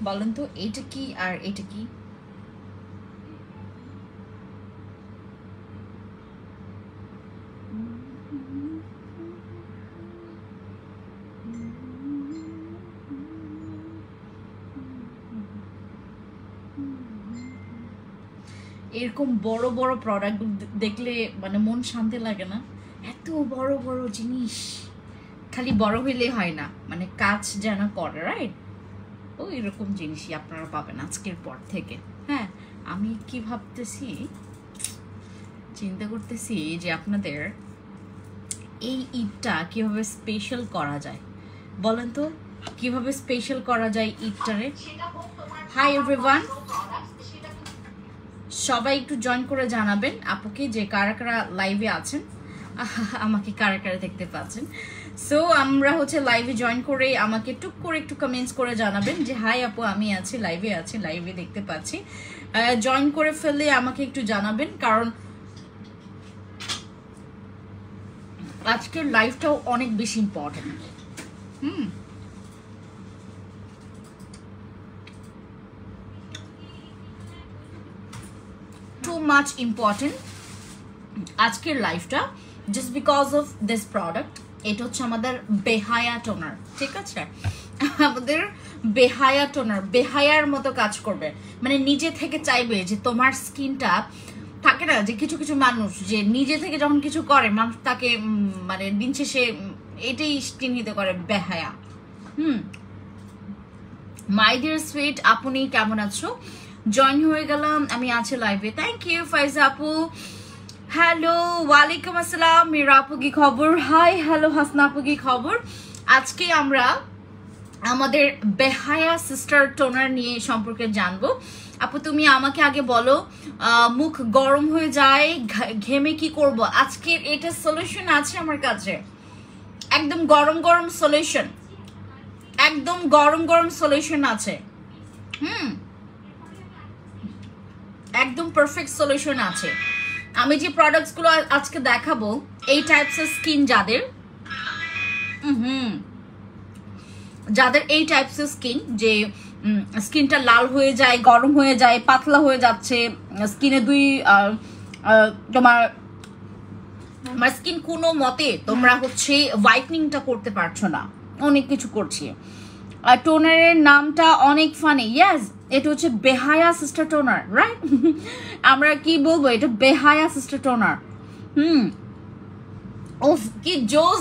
বলেন তো এটা কি আর এটা কি? এরকম বড় বড় প্রোডাক্ট দেখলে মানে মন শান্তি লাগে না? এত বড় বড় জিনিস খালি বড় হইলে হয় না, মানে কাজ যেন করে, রাইট? ও এরকম জিনিসই আপনারা পাবেন আজকের পর থেকে। হ্যাঁ, আমি কি ভাবতেছি, চিন্তা করতেছি যে আপনাদের এই ঈদটা কিভাবে স্পেশাল করা যায়। বলেন তো কিভাবে স্পেশাল করা যায় ঈদটারে? হাই এভরিওয়ান, সবাই একটু জয়েন করে জানাবেন আপুকে যে কারা কারা লাইভে আছেন, আমাকে কারা কারা দেখতে পাচ্ছেন। সো আমরা হচ্ছে লাইভে জয়েন করে আমাকে টুক করে একটু কমেন্টস করে জানাবেন যে হাই আপু আমি আছি, লাইভে আছি, লাইভে দেখতে পাচ্ছি। জয়েন করে ফেললে আমাকে একটু জানাবেন, কারণ আজকের লাইভটাও অনেক বেশি ইম্পর্টেন্ট। টু মাচ ইম্পর্টেন্ট আজকের লাইফটা, just because of this product. এটা হচ্ছে আমাদের বেহায়া টোনার, ঠিক আছে? আমাদের বেহায়া টোনার বেহায়ার মতো কাজ করবে, মানে নিজে থেকে চাইবে যে তোমার স্কিনটা, থাকে না যে কিছু কিছু মানুষ যে নিজে থেকে যখন কিছু করে মানুষ তাকে মানে দিন শেষে এটাই চিহ্নিত করে বেহায়া। মাই ডিয়ার সুইট, আপনি কেমন আছো? জয়েন হয়ে গেলাম, আমি আছি লাইভে। থ্যাংক ইউ ফাইজা আপু। হ্যালো, ওয়ালাইকুম আসসালাম মীরা আপু, কি খবর? হাই, হ্যালো হাসনা আপু, কি খবর? আজকে আমরা আমাদের বেহায়া সিস্টার টোনার নিয়ে সম্পর্কে জানবো। আপু তুমি আমাকে আগে বলো, মুখ গরম হয়ে যায়, ঘেমে কি করব? আজকের এটা সলিউশন আছে আমার কাছে, একদম গরম গরম সলিউশন, একদম গরম গরম সলিউশন আছে। একদম পারফেক্ট সলিউশন আছে। আমি যে প্রোডাক্টসগুলো আজকে দেখাবো, এই টাইপসের স্কিন যাদের যাদের এই টাইপসের স্কিন, যে স্কিনটা লাল হয়ে যায়, গরম হয়ে যায়, পাতলা হয়ে যাচ্ছে স্কিনে, তোমার স্কিন কোনো মতে তোমরা হচ্ছে হোয়াইটনিংটা করতে পারছো না, অনেক কিছু করছি। আর টোনারের নামটা অনেক ফানি। ইয়েস, এটা হচ্ছে বেহায়া সিস্টার টোনার, রাইট? আমরা কি বলবো, এটা বেহায়া সিস্টার টোনার। ও কি জোস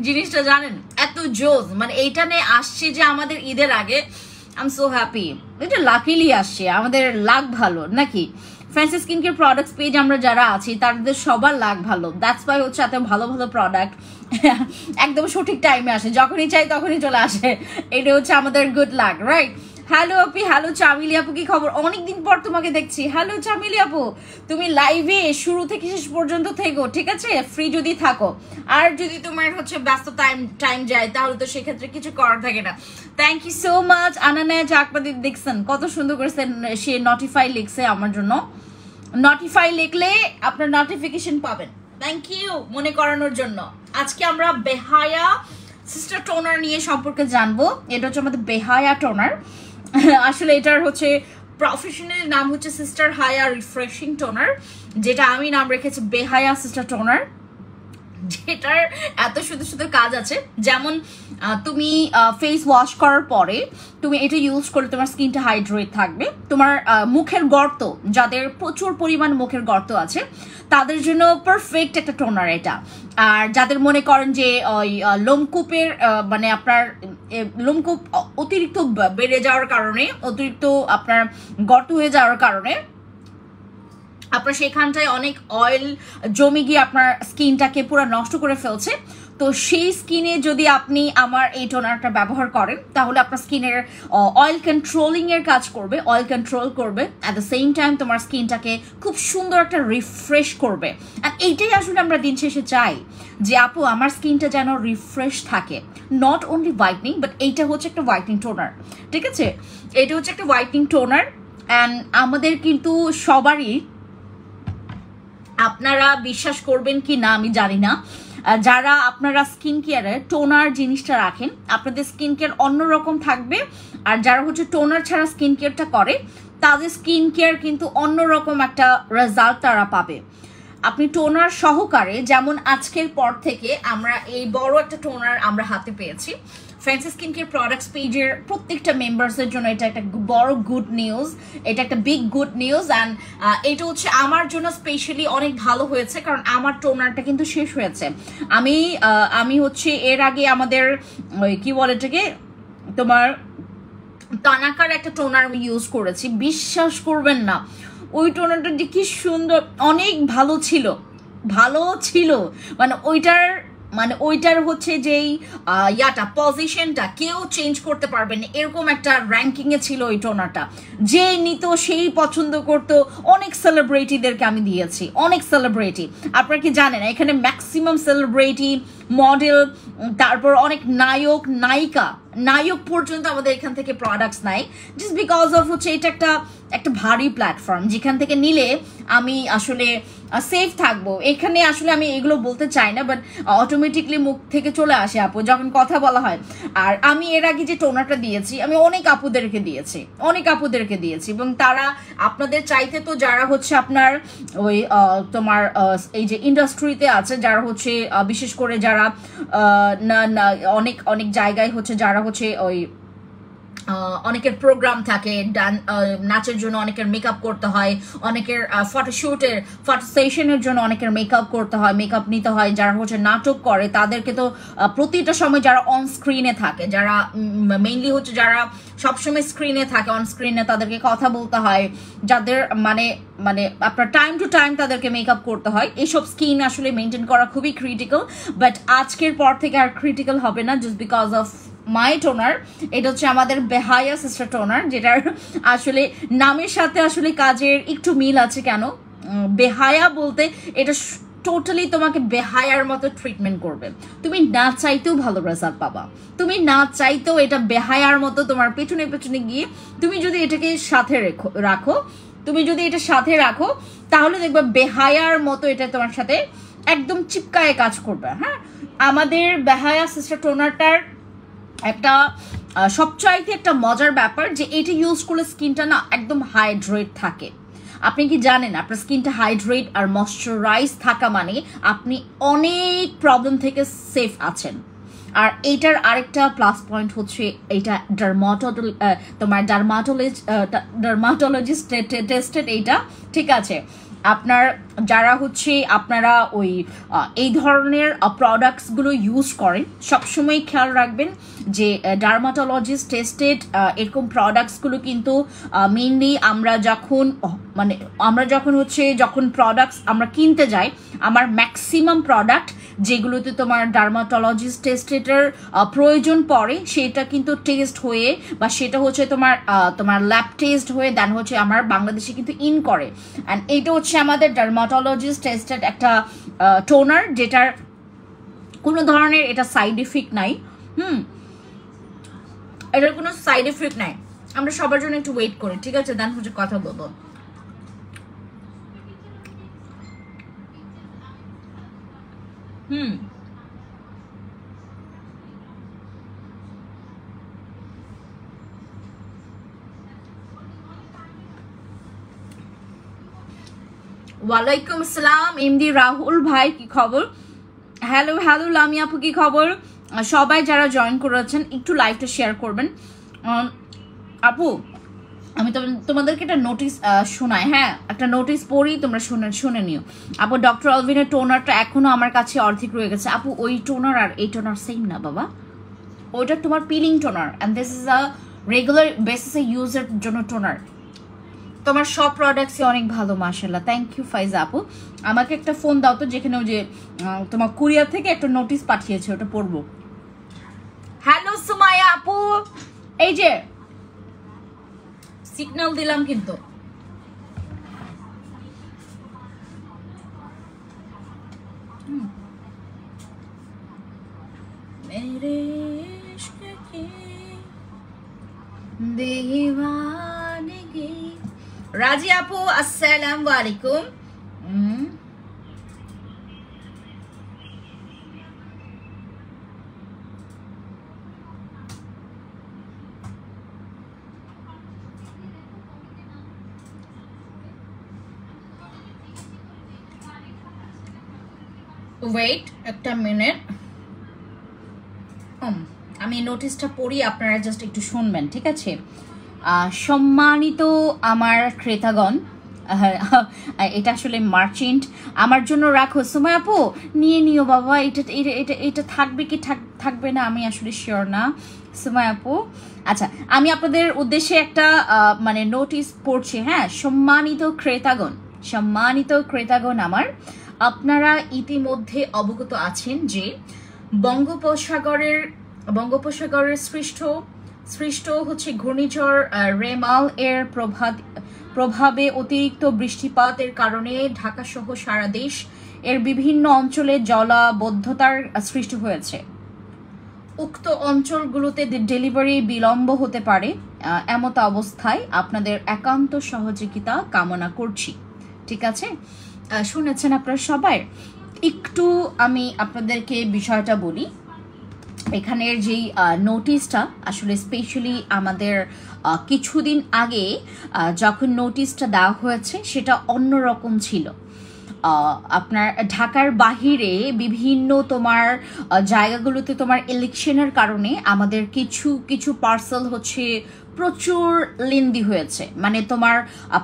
জিনিসটা জানেন, এত জোস, মানে এইটা নিয়ে আসছে যে আমাদের ঈদের আগে। আই এম সো হ্যাপি, এটা লাকিলি আসছে, আমাদের লাক ভালো নাকি? Fancy skin care products page আমরা যারা আছি তাদের সবার লাক ভালো, দ্যাটস ওয়াই হচ্ছে এত ভালো ভালো প্রোডাক্ট একদম সঠিক টাইমে আসে, যখনই চাই তখনই চলে আসে। এটা হচ্ছে আমাদের গুড লাক, রাইট? হ্যালো আপি, হ্যালো চামিলি আপু, কি খবর? অনেকদিন পর তোমাকে দেখছি। হ্যালো চামিলি আপু, তুমি লাইভে শুরু থেকে শেষ পর্যন্ত থেকো, ঠিক আছে? ফ্রি যদি থাকো, আর যদি তোমার হচ্ছে ব্যস্ত টাইম যায় তাহলে তো সেক্ষেত্রে কিছু করার থাকে না। Thank you so much. আনানায়া চাকপাতি দেখছেন কত সুন্দর করেছে, সে নোটিফাই লিখছে আমার জন্য। নোটিফাই লিখলে আপনার নোটিফিকেশন পাবেন। থ্যাংক ইউ মনে করানোর জন্য। আজকে আমরা বেহায়া সিস্টার টোনার নিয়ে সম্পর্কে জানবো। এটা হচ্ছে আমাদের বেহায়া টোনার। আসলে এটার হচ্ছে প্রফেশনাল নাম হচ্ছে সিস্টার হায়া রিফ্রেশিং টোনার, যেটা আমি নাম রেখেছি বেহায়া সিস্টার টোনার। যেটার এত সুন্দর সুন্দর কাজ আছে, যেমন তুমি ফেস ওয়াশ করার পরে তুমি এটা ইউজ করলে তোমার স্কিনটা হাইড্রেট থাকবে। তোমার মুখের গর্ত, যাদের প্রচুর পরিমাণ মুখের গর্ত আছে তাদের জন্য পারফেক্ট একটা টোনার এটা। আর যাদের মনে করেন যে ওই লোমকূপের মানে আপনার লোমকূপ অতিরিক্ত বেড়ে যাওয়ার কারণে, অতিরিক্ত আপনার গর্ত হয়ে যাওয়ার কারণে আপনার সেখানটায় অনেক অয়েল জমে গিয়ে আপনার স্কিনটাকে পুরো নষ্ট করে ফেলছে, তো সেই স্কিনে যদি আপনি আমার এই টোনারটা ব্যবহার করেন তাহলে আপনার স্কিনের অয়েল কন্ট্রোলিং এর কাজ করবে, অয়েল কন্ট্রোল করবে, অ্যাট দ্য সেম টাইম তোমার স্কিনটাকে খুব সুন্দর একটা রিফ্রেশ করবে। আর এইটাই আসলে আমরা দিন শেষে চাই যে আপু আমার স্কিনটা যেন রিফ্রেশ থাকে, নট অনলি হোয়াইটনিং বাট এইটা হচ্ছে একটা হোয়াইটনিং টোনার, ঠিক আছে? এটা হচ্ছে একটা হোয়াইটনিং টোনার। অ্যান্ড আমাদের কিন্তু সবারই, আপনারা বিশ্বাস করবেন কি না আমি জানি না, যারা আপনারা স্কিন কেয়ারে টোনার জিনিসটা রাখেন, আপনাদের স্কিন কেয়ার অন্যরকম থাকবে। আর যারা হচ্ছে টোনার ছাড়া স্কিন কেয়ারটা করে, তাদের স্কিন কেয়ার কিন্তু অন্যরকম একটা রেজাল্ট তারা পাবে। আপনি টোনার সহকারে, যেমন আজকের পর থেকে আমরা এই বড় একটা টোনার আমরা হাতে পেয়েছি। ফ্যান্সি স্কিন কেয়ার প্রোডাক্টস পেজের প্রত্যেকটা মেম্বার্সের জন্য এটা একটা বড় গুড নিউজ, এটা একটা বিগ গুড নিউজ। অ্যান্ড এটা হচ্ছে আমার জন্য স্পেশালি অনেক ভালো হয়েছে, কারণ আমার টোনারটা কিন্তু শেষ হয়েছে। আমি হচ্ছে এর আগে আমাদের ওই কি বলে এটাকে, তোমার তানাকার একটা টোনার আমি ইউজ করেছি। বিশ্বাস করবেন না, ওই টোনারটা যে কি সুন্দর, অনেক ভালো ছিল, ভালো ছিল। মানে ওইটার হচ্ছে যেই ইয়াটা পজিশনটা কেউ চেঞ্জ করতে পারবে না, এরকম একটা র্যাঙ্কিংয়ে ছিল ওই টোনারটা। যে নিত সেই পছন্দ করতো। অনেক সেলিব্রিটিদেরকে আমি দিয়েছি, অনেক সেলিব্রিটি। আপনারা কি জানেন এখানে ম্যাক্সিমাম সেলিব্রিটি, মডেল, তারপর অনেক নায়ক পর্যন্ত আমাদের এখান থেকে প্রোডাক্টস নাই, জাস্ট বিকজ অফ হচ্ছে এটা একটা ভারী প্ল্যাটফর্ম, যেখান থেকে নিলে আমি আসলে সেফ থাকবো। এখানে আসলে আমি এগুলো বলতে চাই না, বাট অটোমেটিকলি মুখ থেকে চলে আসে আপু যখন কথা বলা হয়। আর আমি এর আগে যে টোনারটা দিয়েছি, আমি অনেক আপুদেরকে দিয়েছি, এবং তারা আপনাদের চাইতে তো যারা হচ্ছে আপনার ওই তোমার এই যে ইন্ডাস্ট্রিতে আছে, যারা হচ্ছে বিশেষ করে যারা অনেক জায়গায় হচ্ছে যারা হচ্ছে ওই অনেকের প্রোগ্রাম থাকে, নাচের জন্য অনেকের মেকআপ করতে হয়, অনেকের ফটো সেশনের জন্য অনেকের মেকআপ করতে হয়, মেকআপ নিতে হয়। যারা হচ্ছে নাটক করে তাদেরকে তো প্রতিটা সময় যারা অন স্ক্রিনে থাকে, যারা মেইনলি হচ্ছে যারা সবসময় স্ক্রিনে থাকে, অন স্ক্রিনে তাদেরকে কথা বলতে হয়, যাদের মানে আপনার টাইম টু টাইম তাদেরকে মেকআপ করতে হয়। এইসব স্কিন আসলে মেনটেন করা খুবই ক্রিটিক্যাল, বাট আজকের পর থেকে আর ক্রিটিক্যাল হবে না, just because of my toner. এটা হচ্ছে আমাদের বেহায়া সিস্টার টোনার, যেটার আসলে নামের সাথে আসলে কাজের একটু মিল আছে। কেন বেহায়া বলতে, এটা টোটালি তোমাকে বেহায়ার মতো ট্রিটমেন্ট করবে। তুমি না চাইতেও ভালো রেজাল্ট পাবা, তুমি না চাইতেও এটা বেহায়ার মতো তোমার পেছনে গিয়ে তুমি যদি এটাকে সাথে রাখো, তাহলে দেখবে বেহায়ার মতো এটা তোমার সাথে একদম চিপকায়ে কাজ করবে। হ্যাঁ, আমাদের বেহায়া সিস্টার টোনারটার একটা সবচাইতে একটা মজার ব্যাপার যে এটা ইউজ করলে স্কিনটা না একদম হাইড্রেট থাকে। আপনি কি জানেন, আপনার স্কিনটা হাইড্রেট আর ময়শ্চারাইজ থাকা মানে আপনি অনেক প্রবলেম থেকে সেফ আছেন। আর এইটার আরেকটা প্লাস পয়েন্ট হচ্ছে এটা ডার্মাটোলজিস্ট টেস্টেড এইটা, ঠিক আছে। আপনার যারা হচ্ছে আপনারা ওই এই ধরনের প্রোডাক্টসগুলো ইউজ করেন, সবসময় খেয়াল রাখবেন যে ডার্মাটোলজিস্ট টেস্টেড এরকম প্রোডাক্টসগুলো কিন্তু মেইনলি আমরা যখন প্রোডাক্টস আমরা কিনতে যাই, আমার ম্যাক্সিমাম প্রোডাক্ট যেগুলোতে তোমার ডার্মাটোলজিস্ট টেস্টেডের প্রয়োজন পড়ে, সেটা কিন্তু টেস্ট হয়ে বা সেটা হচ্ছে তোমার ল্যাব টেস্ট হয়ে দেন হচ্ছে আমার বাংলাদেশে কিন্তু ইন করে। অ্যান্ড এইটা হচ্ছে আমাদের ডার্মাটোলজিস্ট টেস্টেড একটা টোনার, যেটার কোনো ধরনের এটা সাইড ইফেক্ট নাই। এটার কোনো সাইড ইফেক্ট নাই। আমরা সবার জন্য একটু ওয়েট করি, ঠিক আছে, দেন হচ্ছে কথা বলবো। ওয়ালাইকুম আসসালাম এমডি রাহুল ভাই, কি খবর? হ্যালো লামি আপু, কি খবর? সবাই যারা জয়েন করেছেন একটু লাইভটা শেয়ার করবেন। আপু, আমি তোমাদেরকে একটা নোটিস শোনাই, হ্যাঁ, একটা নোটিস পড়ি, তোমরা শুনে নিও। আপু, ডক্টর অলভিনের টোনারটা এখনো আমার কাছে অর্ধেক রয়ে গেছে। আপু, ওই টোনার আর এই টোনার সেম না বাবা, ওইটা তোমার peeling toner, and this is a regular বেসিসে ইউজের জন্য টোনার। তোমার সব প্রোডাক্টসই অনেক ভালো, মাশাআল্লাহ। থ্যাংক ইউ ফাইজা আপু। আমাকে একটা ফোন দাও তো, যেখানে ওই যে তোমার কুরিয়ার থেকে একটা নোটিস পাঠিয়েছে, ওটা পড়বো। হ্যালো সুমাইয়া আপু, এই যে সিগন্যাল দিলাম কিন্তু। রাজি আপু, আসসালামু আলাইকুম। ওয়েট একটা মিনিট, আমি নোটিশটা পড়ি, আপনারা জাস্ট একটু শুনবেন, ঠিক আছে? সম্মানিত আমার ক্রেতাগণ, এটা আসলে মার্চেন্ট, আমার জন্য রাখো। সুমাই আপু নিয়ে নিও বাবা, এটা এটা এটা এটা থাকবে কি থাকবে না আমি আসলে শিওর না। সুমাই আপু, আচ্ছা আমি আপনাদের উদ্দেশ্যে একটা মানে নোটিশ পড়ছি, হ্যাঁ। সম্মানিত ক্রেতাগণ আমার, আপনারা ইতিমধ্যে অবগত আছেন যে বঙ্গোপসাগরের সৃষ্ট হচ্ছে ঘূর্ণিঝড় রেমাল এর প্রভাবে অতিরিক্ত বৃষ্টিপাতের কারণে ঢাকা সহ সারা দেশ এর বিভিন্ন অঞ্চলে জলাবদ্ধতার সৃষ্টি হয়েছে। উক্ত অঞ্চলগুলোতে ডেলিভারি বিলম্ব হতে পারে, এমত অবস্থায় আপনাদের একান্ত সহযোগিতা কামনা করছি। ঠিক আছে, শুনেছেন আপনারা সবাই। একটু আমি আপনাদেরকে বিষয়টা বলি। এখানের যেই নোটিশটা আসলে স্পেশালি আমাদের কিছুদিন আগে যখন নোটিশটা দেওয়া হয়েছে সেটা অন্যরকম ছিল। আপনার ঢাকার বাহিরে বিভিন্ন তোমার জায়গাগুলোতে তোমার ইলেকশনের কারণে আমাদের কিছু পার্সেল হচ্ছে প্রচুর লেন্দি হয়েছে, মানে তোমার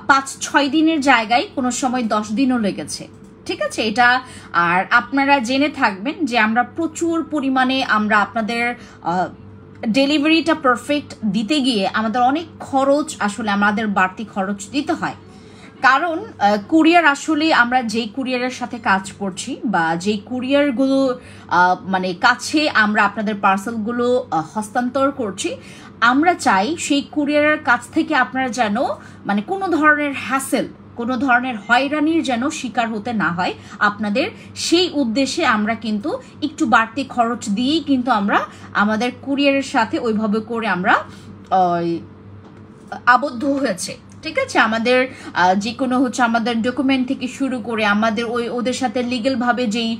5-6 দিনের জায়গায় কোনো সময় 10 দিনও লেগেছে। ঠিক আছে, এটা আর আপনারা জেনে থাকবেন যে আমরা প্রচুর পরিমাণে আমরা আপনাদের ডেলিভারিটা পারফেক্ট দিতে গিয়ে আমাদের অনেক খরচ, আসলে আমাদের বাড়তি খরচ দিতে হয়। কারণ কুরিয়ার আসলে আমরা যেই কুরিয়ারের সাথে কাজ করছি বা যেই কুরিয়ারগুলো মানে কাছে আমরা আপনাদের পার্সেলগুলো হস্তান্তর করছি, আমরা চাই সেই কুরিয়ারের কাছ থেকে আপনারা যেন মানে কোনো ধরনের হ্যাসেল, কোনো ধরনের হয়রানির যেন শিকার হতে না হয় আপনাদের, সেই উদ্দেশ্যে আমরা কিন্তু একটু বাড়তি খরচ দিয়েই কিন্তু আমরা আমাদের কুরিয়ারের সাথে ওইভাবে করে আমরা আবদ্ধ হয়েছে। ঠিক আছে, আমাদের যে কোনো হচ্ছে আমাদের ডকুমেন্ট থেকে শুরু করে আমাদের ওদের সাথে লিগ্যাল ভাবে যেই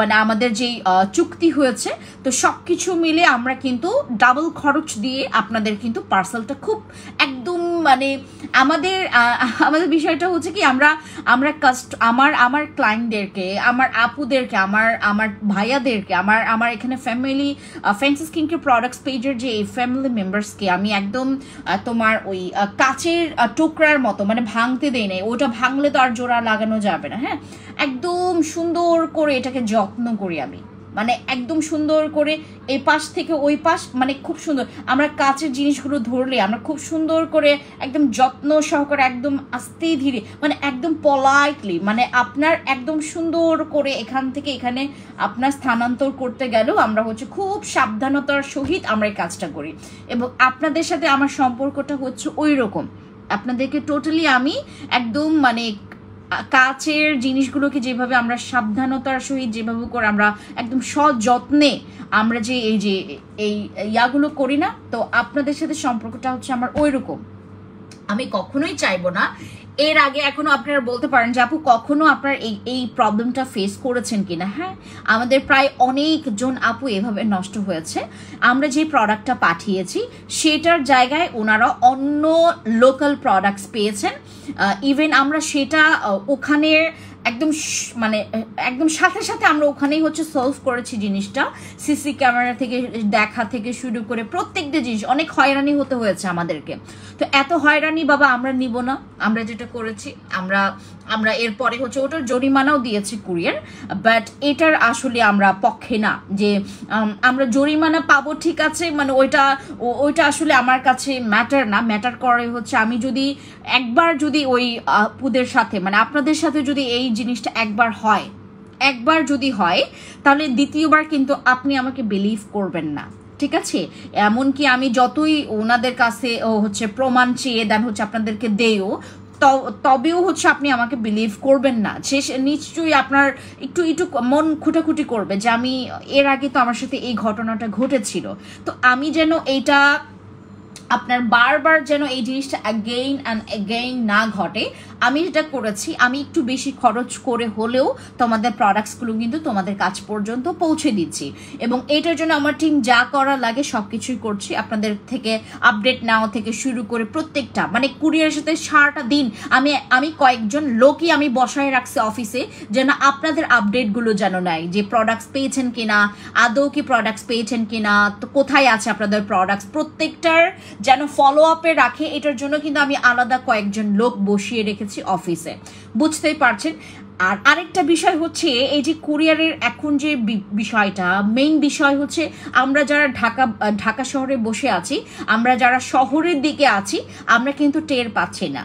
মানে আমাদের যেই চুক্তি হয়েছে, তো সবকিছু মিলে আমরা কিন্তু ডাবল খরচ দিয়ে আপনাদের কিন্তু পার্সেলটা খুব একদম মানে আমাদের বিষয়টা হচ্ছে কি আমরা আমার ক্লায়েন্টদেরকে, আমার আপুদেরকে, আমার ভাইয়াদেরকে, আমার এখানে family fancy skin care products পেজের যে ফ্যামিলি মেম্বার্সকে আমি একদম তোমার ওই কাচের টুকরার মতো মানে ভাঙতে দেই নাই। ওটা ভাঙলে তো আর জোড়া লাগানো যাবে না, হ্যাঁ। একদম সুন্দর করে এটাকে যত্ন করি আমি, মানে একদম সুন্দর করে এই পাশ থেকে ওই পাশ, মানে খুব সুন্দর। আমরা কাচের জিনিসগুলো ধরলে আমরা খুব সুন্দর করে একদম যত্ন সহকারে একদম আস্তে ধীরে মানে একদম পলাইটলি মানে আপনার একদম সুন্দর করে এখান থেকে এখানে আপনার স্থানান্তর করতে গেলেও আমরা হচ্ছে খুব সাবধানতার সহিত আমরা এই কাজটা করি। এবং আপনাদের সাথে আমার সম্পর্কটা হচ্ছে ওই রকম, আপনাদেরকে টোটালি আমি একদম মানে কাচের জিনিসগুলোকে যেভাবে আমরা সাবধানতার সহিত যেভাবে করে আমরা একদম সযত্নে আমরা যে এই ইয়াগুলো করি না, তো আপনাদের সাথে সম্পর্কটা হচ্ছে আমার ওই রকম। আমি কখনোই চাইবো না এর আগে এখনো আপনারা বলতে পারেন যে আপু কখনো আপনার এই প্রবলেমটা ফেস করেছেন কিনা। হ্যাঁ, আমাদের প্রায় অনেকজন আপু এভাবে নষ্ট হয়েছে। আমরা যে প্রোডাক্টটা পাঠিয়েছি সেটার জায়গায় ওনারা অন্য লোকাল প্রোডাক্টস পেয়েছেন। ইভেন আমরা সেটা ওখানে একদম মানে একদম সাথে সাথে আমরা ওখানেই হচ্ছে সলভ করেছি জিনিসটা। সিসি ক্যামেরা থেকে দেখা থেকে শুরু করে প্রত্যেকটা জিনিস অনেক হয়রানি হতে হয়েছে আমাদেরকে। তো এত হয়রানি বাবা আমরা নিব না। আমরা যেটা করেছি আমরা এরপরে হচ্ছে ওটার জরিমানাও দিয়েছি কুরিয়ার, বাট এটার আসলে আমরা পক্ষে না যে আমরা জরিমানা পাবো, ঠিক আছে, মানে ওইটা আসলে আমার কাছে ম্যাটার না। ম্যাটার করে হচ্ছে আমি যদি একবার যদি ওই আপুদের সাথে মানে আপনাদের সাথে যদি এই জিনিসটা একবার যদি হয় তাহলে দ্বিতীয়বার কিন্তু আপনি আমাকে বিলিভ করবেন না। ঠিক আছে, এমনকি আমি যতই ওনাদের কাছে হচ্ছে প্রমাণ চেয়ে দেন হচ্ছে আপনাদেরকে দেও, তবেও হচ্ছে আপনি আমাকে বিলিভ করবেন না। নিশ্চয়ই আপনার একটু মন খুঁটাখুটি করবে যে আমি এর আগে তো আমার সাথে এই ঘটনাটা ঘটেছিল, তো আমি যেন এইটা আপনার বারবার যেন এই জিনিসটা অ্যাগেইন অ্যান্ড অ্যাগেইন না ঘটে, আমি যেটা করেছি, আমি একটু বেশি খরচ করে হলেও তোমাদের প্রোডাক্টসগুলো কিন্তু তোমাদের কাছ পর্যন্ত পৌঁছে দিচ্ছি, এবং এটার জন্য আমার টিম যা করা লাগে সব কিছুই করছি। আপনাদের থেকে আপডেট নেওয়া থেকে শুরু করে প্রত্যেকটা, মানে কুরিয়ারের সাথে সারাটা দিন আমি কয়েকজন লোকই আমি বসায় রাখছি অফিসে, যেন আপনাদের আপডেটগুলো যেন নেয়, যে প্রোডাক্টস পেয়েছেন কিনা, আদৌ কি প্রোডাক্টস পেয়েছেন কিনা, তো কোথায় আছে আপনাদের প্রোডাক্টস, প্রত্যেকটার যেন ফলো আপে রাখে। এটার জন্য কিন্তু আমি আলাদা কয়েকজন লোক বসিয়ে রেখেছি অফিসে, বুঝতেই পারছেন। আর আরেকটা বিষয় হচ্ছে, এই যে কুরিয়ারের এখন যে বিষয়টা, মেইন বিষয় হচ্ছে আমরা যারা ঢাকা শহরে বসে আছি, আমরা যারা শহরের দিকে আছি, আমরা কিন্তু টের পাচ্ছি না।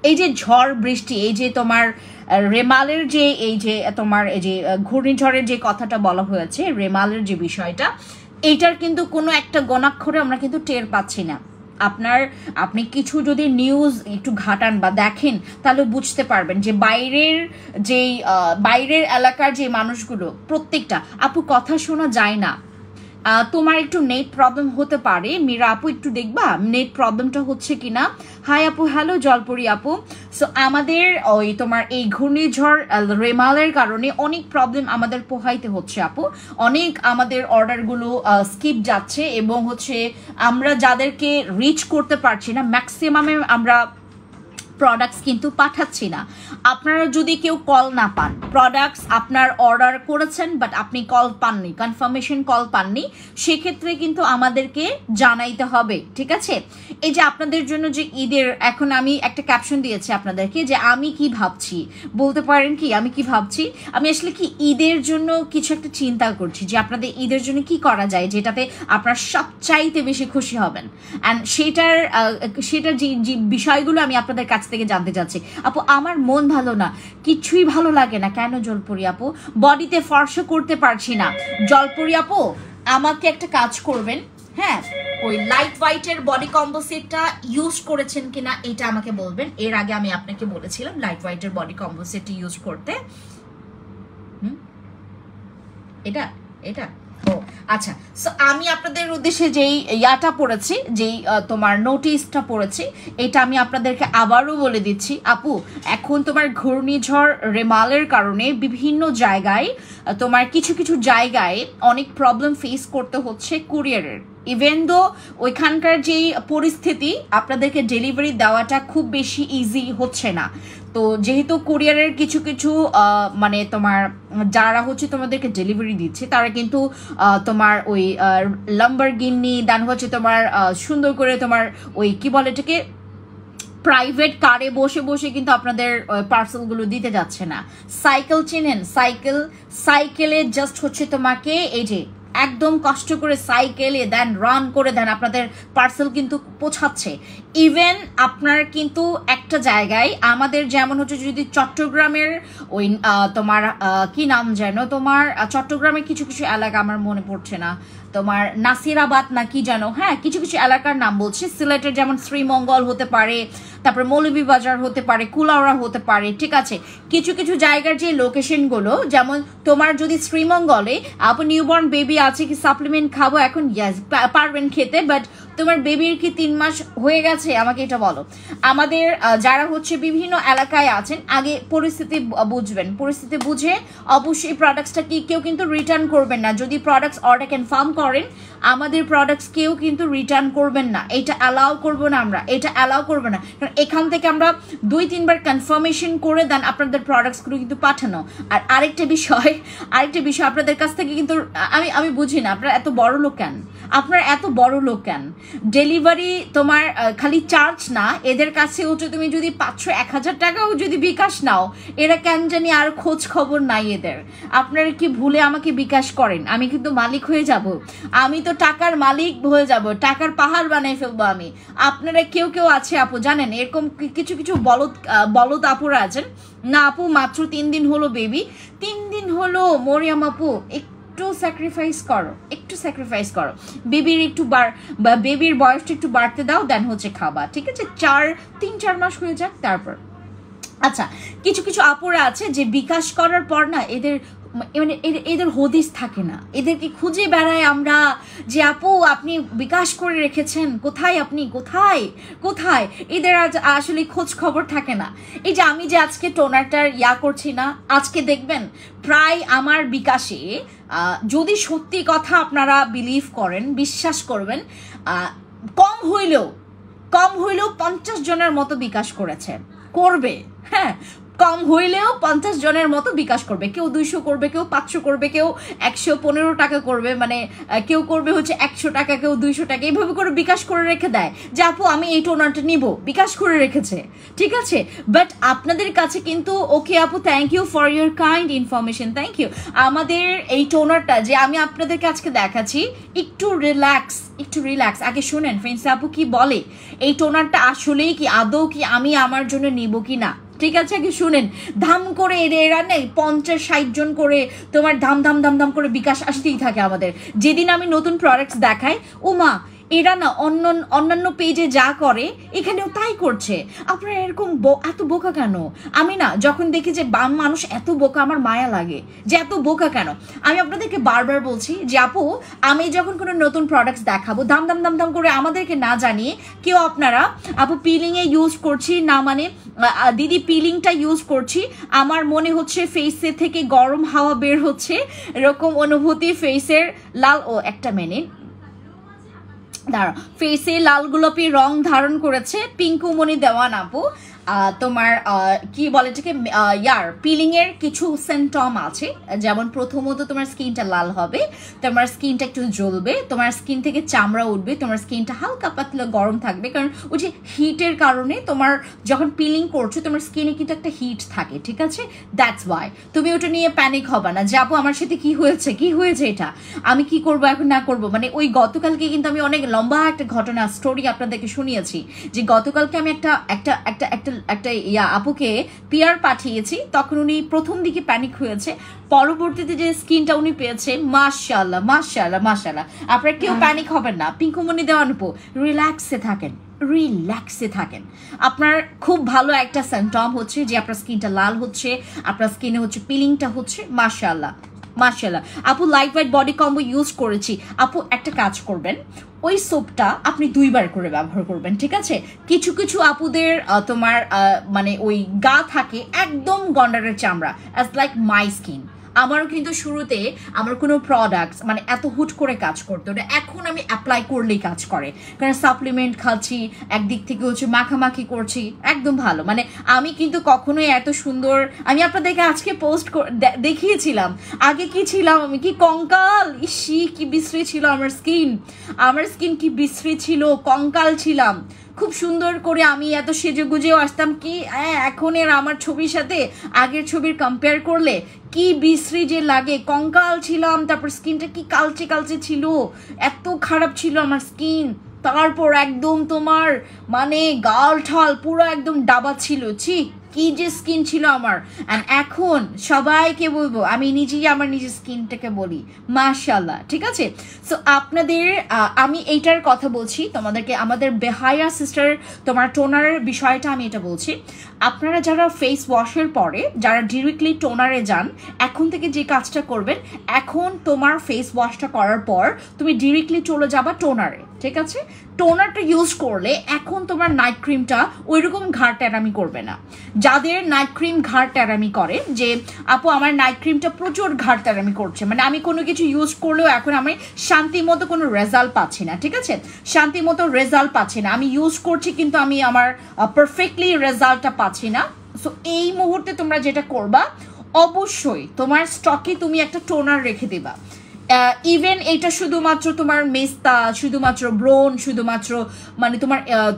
এই যে ঝড় বৃষ্টি, এই যে তোমার রেমালের যে এই যে তোমার এই যে ঘূর্ণিঝড়ের যে কথাটা বলা হয়েছে, রেমালের যে বিষয়টা, এইটার কিন্তু কোনো একটা গণাক্ষরে আমরা কিন্তু টের পাচ্ছি না। আপনি কিছু যদি নিউজ একটু ঘাটান বা দেখেন, তাহলে বুঝতে পারবেন যে বাইরের এলাকার যে মানুষগুলো প্রত্যেকটা, আপু কথা শোনা যায় না, তোমার একটু নেট প্রবলেম হতে পারে, মীরা আপু একটু দেখবা নেট প্রবলেমটা হচ্ছে কিনা। হাই আপু, হ্যালো জলপরি আপু। সো আমাদের ওই তোমার এই ঘূর্ণিঝড় রেমালের কারণে অনেক প্রবলেম আমাদের পোহাইতে হচ্ছে আপু, অনেক আমাদের অর্ডারগুলো স্কিপ যাচ্ছে, এবং হচ্ছে আমরা যাদেরকে রিচ করতে পারছি না, ম্যাক্সিমামে আমরা প্রোডাক্টস কিন্তু পাঠাচ্ছি না। আপনারা যদি কেউ কল না পান, প্রোডাক্টস আপনার অর্ডার করেছেন বাট আপনি কল পাননি, কনফার্মেশন কল পাননি, সেক্ষেত্রে কিন্তু আমাদেরকে জানাইতে হবে, ঠিক আছে। এই যে আপনাদের জন্য যে ঈদের, এখন আমি একটা ক্যাপশন দিয়েছি আপনাদেরকে, যে আমি কি ভাবছি, বলতে পারেন কি আমি কি ভাবছি, আমি আসলে কি ঈদের জন্য কিছু একটা চিন্তা করছি, যে আপনাদের ঈদের জন্য কি করা যায় যেটাতে আপনারা সবচাইতে বেশি খুশি হবেন, অ্যান্ড সেটার যে বিষয়গুলো আমি আপনাদের কাছ থেকে জানতে চাচ্ছি। আপু আমার মন ভালো না, কিছুই ভালো লাগে না, কেন জলপরি আপু? বডিতে ফর্সা করতে পারছি না। জলপরি আপু আমাকে একটা কাজ করবেন, হ্যাঁ, ওই লাইট হোয়াইটের বডি কম্পোজিটটা ইউজ করেছেন কিনা এটা আমাকে বলবেন। এর আগে আমি আপনাকে বলেছিলাম লাইট হোয়াইটের বডি কম্পোজিট ইউজ করতে। এটা এটা ও আচ্ছা। সো আমি আপনাদের উদ্দেশ্যে যেই ইয়াটা পড়েছি, যেই তোমার নোটিশটা পড়েছি, এটা আমি আপনাদেরকে আবারও বলে দিচ্ছি। আপু এখন তোমার ঘূর্ণিঝড় রেমালের কারণে বিভিন্ন জায়গায় তোমার কিছু জায়গায় অনেক প্রবলেম ফেস করতে হচ্ছে কুরিয়ারের। ইভেন দো ওইখানকার যেই পরিস্থিতি, আপনাদেরকে ডেলিভারি দেওয়াটা খুব বেশি ইজি হচ্ছে না। তো যেহেতু কুরিয়ারের কিছু মানে তোমার যারা হচ্ছে তোমাদেরকে ডেলিভারি দিচ্ছে, তারা কিন্তু তোমার ওই লাম্বরগিনি, দেন হচ্ছে তোমার সুন্দর করে তোমার ওই কি বলে এটাকে, প্রাইভেট কারে বসে বসে কিন্তু আপনাদের পার্সেলগুলো দিতে যাচ্ছে না। সাইকেল চেনেন, সাইকেলে জাস্ট হচ্ছে তোমাকে এই যে একদম কষ্ট করে সাইকেলে দেন রান করে দেন আপনাদের পার্সেল কিন্তু পৌঁছাচ্ছে। ইভেন আপনার কিন্তু একটা জায়গায় আমাদের যেমন হচ্ছে, যদি চট্টগ্রামের ওই তোমার কি নাম যেন, তোমার চট্টগ্রামের কিছু এলাকা আমার মনে পড়ছে না, তোমার নাসিরাবাদ না কি যেন, হ্যাঁ কিছু এলাকার নাম বলছে, সিলেটের যেমন শ্রীমঙ্গল হতে পারে, তারপরে মৌলভীবাজার হতে পারে, কুলাউড়া হতে পারে, ঠিক আছে। কিছু জায়গার যে লোকেশনগুলো, যেমন তোমার যদি শ্রীমঙ্গলে আপনি নিউবর্ন বেবি আছে, কি সাপ্লিমেন্ট খাবো এখন, ইয়াস পারবেন খেতে, বাট তোমার বেবির কি 3 মাস হয়ে গেছে, আমাকে এটা বলো। আমাদের যারা হচ্ছে বিভিন্ন এলাকায় আছেন, আগে পরিস্থিতি বুঝবেন, পরিস্থিতি বুঝে অবশ্যই প্রোডাক্টসটা কেউ কিন্তু রিটার্ন করবেন না। যদি প্রোডাক্টস অর্ডার কনফার্ম করেন, আমাদের প্রোডাক্টস কেউ কিন্তু রিটার্ন করবেন না, এটা অ্যালাউ করবো না আমরা, এটা অ্যালাউ করবো না। কারণ এখান থেকে আমরা 2-3 বার কনফার্মেশন করে দেন আপনাদের প্রোডাক্টসগুলো কিন্তু পাঠানো। আর আরেকটা বিষয় আপনাদের কাছ থেকে কিন্তু আমি বুঝি না, আপনারা এত বড় লোক কেন? ডেলিভারি তোমার খালি চার্জ না, এদের কাছে হচ্ছে তুমি যদি 500-1000 টাকাও যদি বিকাশ নাও, এরা কেন জানি আর খোঁজ খবর নাই এদের। আপনারা কি ভুলে আমাকে বিকাশ করেন, আমি কিন্তু মালিক হয়ে যাব, আমি তো টাকার মালিক হয়ে যাব, টাকার পাহাড় বানাই ফেলবো আমি। আপনারা কেউ আছে আপু জানেন, এরকম কিছু বলদ আপুরা আছেন না, আপু মাত্র 3 দিন হলো বেবি, 3 দিন হলো, মরিয়াম আপু একটু স্যাক্রিফাইস করো, বেবির বয়সটা একটু বাড়তে দাও, দেন হচ্ছে খাবা, ঠিক আছে। 3-4 মাস হয়ে যাক তারপর। আচ্ছা, কিছু আপুরা আছে যে বিকাশ করার পর না, এদের মানে এদের হদিস থাকে না, এদেরকে খুঁজে বেড়ায় আমরা যে আপু আপনি বিকাশ করে রেখেছেন, কোথায় আপনি, কোথায় কোথায়, এদের আসলে খোঁজ খবর থাকে না। এই যে আমি যে আজকে টোনারটার করছি না, আজকে দেখবেন প্রায় আমার বিকাশে, যদি সত্যি কথা আপনারা বিলিভ করেন, বিশ্বাস করবেন, কম হইলেও 50 জনের মতো বিকাশ করবে, হ্যাঁ, কম হইলেও 50 জনের মতো বিকাশ করবে। কেউ 200 করবে, কেউ 500 করবে, কেউ 115 টাকা করবে, মানে কেউ করবে হচ্ছে 100 টাকা, কেউ 200 টাকা, এইভাবে করে বিকাশ করে রেখে দেয় যে আপু আমি এই টোনারটা নিব, বিকাশ করে রেখেছে, ঠিক আছে। বাট আপনাদের কাছে কিন্তু ওকে আপু, thank you for your kind information, thank you. আমাদের এই টোনারটা যে আমি আপনাদেরকে আজকে দেখাচ্ছি, একটু রিল্যাক্স আগে শুনেন ফ্রেন্ডস আপু কি বলে, এই টোনারটা আসলেই কি আদৌ কি আমি আমার জন্য নিব কি না, ঠিক আছে, আগে শুনেন। ধাম করে এরা নেই 50-60 জন করে তোমার ধাম করে বিকাশ আসতেই থাকে আমাদের। যেদিন আমি নতুন প্রোডাক্টস দেখাই, ওমা এরা না অন্যান্য পেজে যা করে এখানেও তাই করছে, আপনারা এরকম এত বোকা কেন? আমি না যখন দেখি যে বাম মানুষ এত বোকা, আমার মায়া লাগে যে এত বোকা কেন। আমি আপনাদেরকে বারবার বলছি যে আপু আমি যখন কোনো নতুন প্রোডাক্টস দেখাবো, দাম করে আমাদেরকে না জানিয়ে কেউ আপনারা আপু পিলিংয়ে ইউজ করছি না, মানে দিদি পিলিংটা ইউজ করছি, আমার মনে হচ্ছে ফেসের থেকে গরম হাওয়া বের হচ্ছে, এরকম অনুভূতি, ফেসের লাল, ও একটা মিনিট দাঁড়া, ফেসে লাল গোলাপি রং ধারণ করেছে পিঙ্কুমণি দেওয়ান আপু। তোমার কি বলে এটাকে, পিলিং এর কিছু সিমটম আছে, যেমন প্রথমত তোমার স্কিনটা লাল হবে, তোমার স্কিনটা একটু জ্বলবে, তোমার স্কিন থেকে চামড়া উঠবে, তোমার স্কিনটা হালকা পাতলা গরম থাকবে, কারণ ওই যে হিটের কারণে তোমার যখন পিলিং করছো তোমার স্কিনে কিন্তু একটা হিট থাকে, ঠিক আছে, দ্যাটস ওয়াই। তুমি ওটা নিয়ে প্যানিক হবে না যে আপু আমার সাথে কি হয়েছে এটা আমি কি করবো এখন না করবো। মানে ওই গতকালকে কিন্তু আমি অনেক লম্বা একটা ঘটনা স্টোরি আপনাদেরকে শুনিয়েছি যে গতকালকে আমি একটা আপুকে পিয়ার পাঠিয়েছি, তখন উনি প্রথম দিকে প্যানিক হয়েছে, পরবর্তীতে যে স্কিনটা উনি পেয়েছে মাশাআল্লাহ। আপনারা কেউ প্যানিক হবেন না, পিঙ্কুমণি দেওয়ান আপু রিল্যাক্সে থাকেন। আপনার খুব ভালো একটা সিমটম হচ্ছে যে আপনার স্কিনটা লাল হচ্ছে, আপনার স্কিনে হচ্ছে পিলিংটা হচ্ছে, মাশাআল্লাহ। আপু light weight body combo use করেছি, আপু একটা কাজ করবেন, ওই সোপটা আপনি 2 বার করে ব্যবহার করবেন, ঠিক আছে। কিছু আপুদের তোমার মানে ওই গা থাকে একদম গন্ডারের চামড়া, অ্যাজ লাইক মাই স্কিন। আমারও কিন্তু শুরুতে আমার কোনো প্রোডাক্টস মানে এত হুট করে কাজ করতো না, এখন আমি অ্যাপ্লাই করলেই কাজ করে, কারণ সাপ্লিমেন্ট খাচ্ছি, একদিক থেকে হচ্ছে মাখামাখি করছি, একদম ভালো। মানে আমি কিন্তু কখনোই এত সুন্দর, আমি আপনাদেরকে আজকে পোস্ট দেখিয়েছিলাম, আগে কি ছিলাম আমি, কি কঙ্কাল, ইসি কি বিশ্রী ছিল আমার স্কিন কি বিশ্রী ছিল, কঙ্কাল ছিলাম। খুব সুন্দর করে আমি এত সেজে গুজেও আসতাম, কি এখন এর আমার ছবির সাথে আগের ছবির কম্পেয়ার করলে কি বিশ্রী যে লাগে, কঙ্কাল ছিলাম, তারপর স্কিনটা কি কালচে ছিল, এত খারাপ ছিল আমার স্কিন। তারপর একদম তোমার মানে গাল ঠাল পুরো একদম ডাবা ছিল, কি যে স্কিন ছিল আমার। অ্যান্ড এখন সবাইকে বলবো, আমি নিজেই আমার নিজের স্কিনটাকে বলি মাশাআল্লাহ, ঠিক আছে। সো আপনাদের আমি এইটার কথা বলছি তোমাদেরকে, আমাদের বেহায়া সিস্টার তোমার টোনারের বিষয়টা আমি এটা বলছি। আপনারা যারা ফেস ওয়াশের পরে যারা ডিরেক্টলি টোনারে যান, এখন থেকে যে কাজটা করবেন, এখন তোমার ফেস ওয়াশটা করার পর তুমি ডিরেক্টলি চলে যাবা টোনারে, ঠিক আছে। টোনারটা ইউজ করলে এখন তোমার নাইট ক্রিমটা ওইরকম ঘাড় ট্যারামি করবে না। যাদের নাইট ক্রিম ঘাড় ট্যারামি করে, যে আপু আমার নাইট ক্রিমটা প্রচুর ঘাড় ট্যারামি করছে, মানে আমি কোনো কিছু ইউজ করলেও এখন আমি শান্তি মতো কোনো রেজাল্ট পাচ্ছি না, ঠিক আছে, শান্তি মতো রেজাল্ট পাচ্ছি না, আমি ইউজ করছি কিন্তু আমি আমার পারফেক্টলি রেজাল্টটা পাচ্ছি না। সো এই মুহূর্তে তোমরা যেটা করবা, অবশ্যই তোমার স্টকে তুমি একটা টোনার রেখে দিবা। ইভেন এটা শুধুমাত্র তোমার মেস্তা, শুধুমাত্র ব্রোন, শুধুমাত্র মানে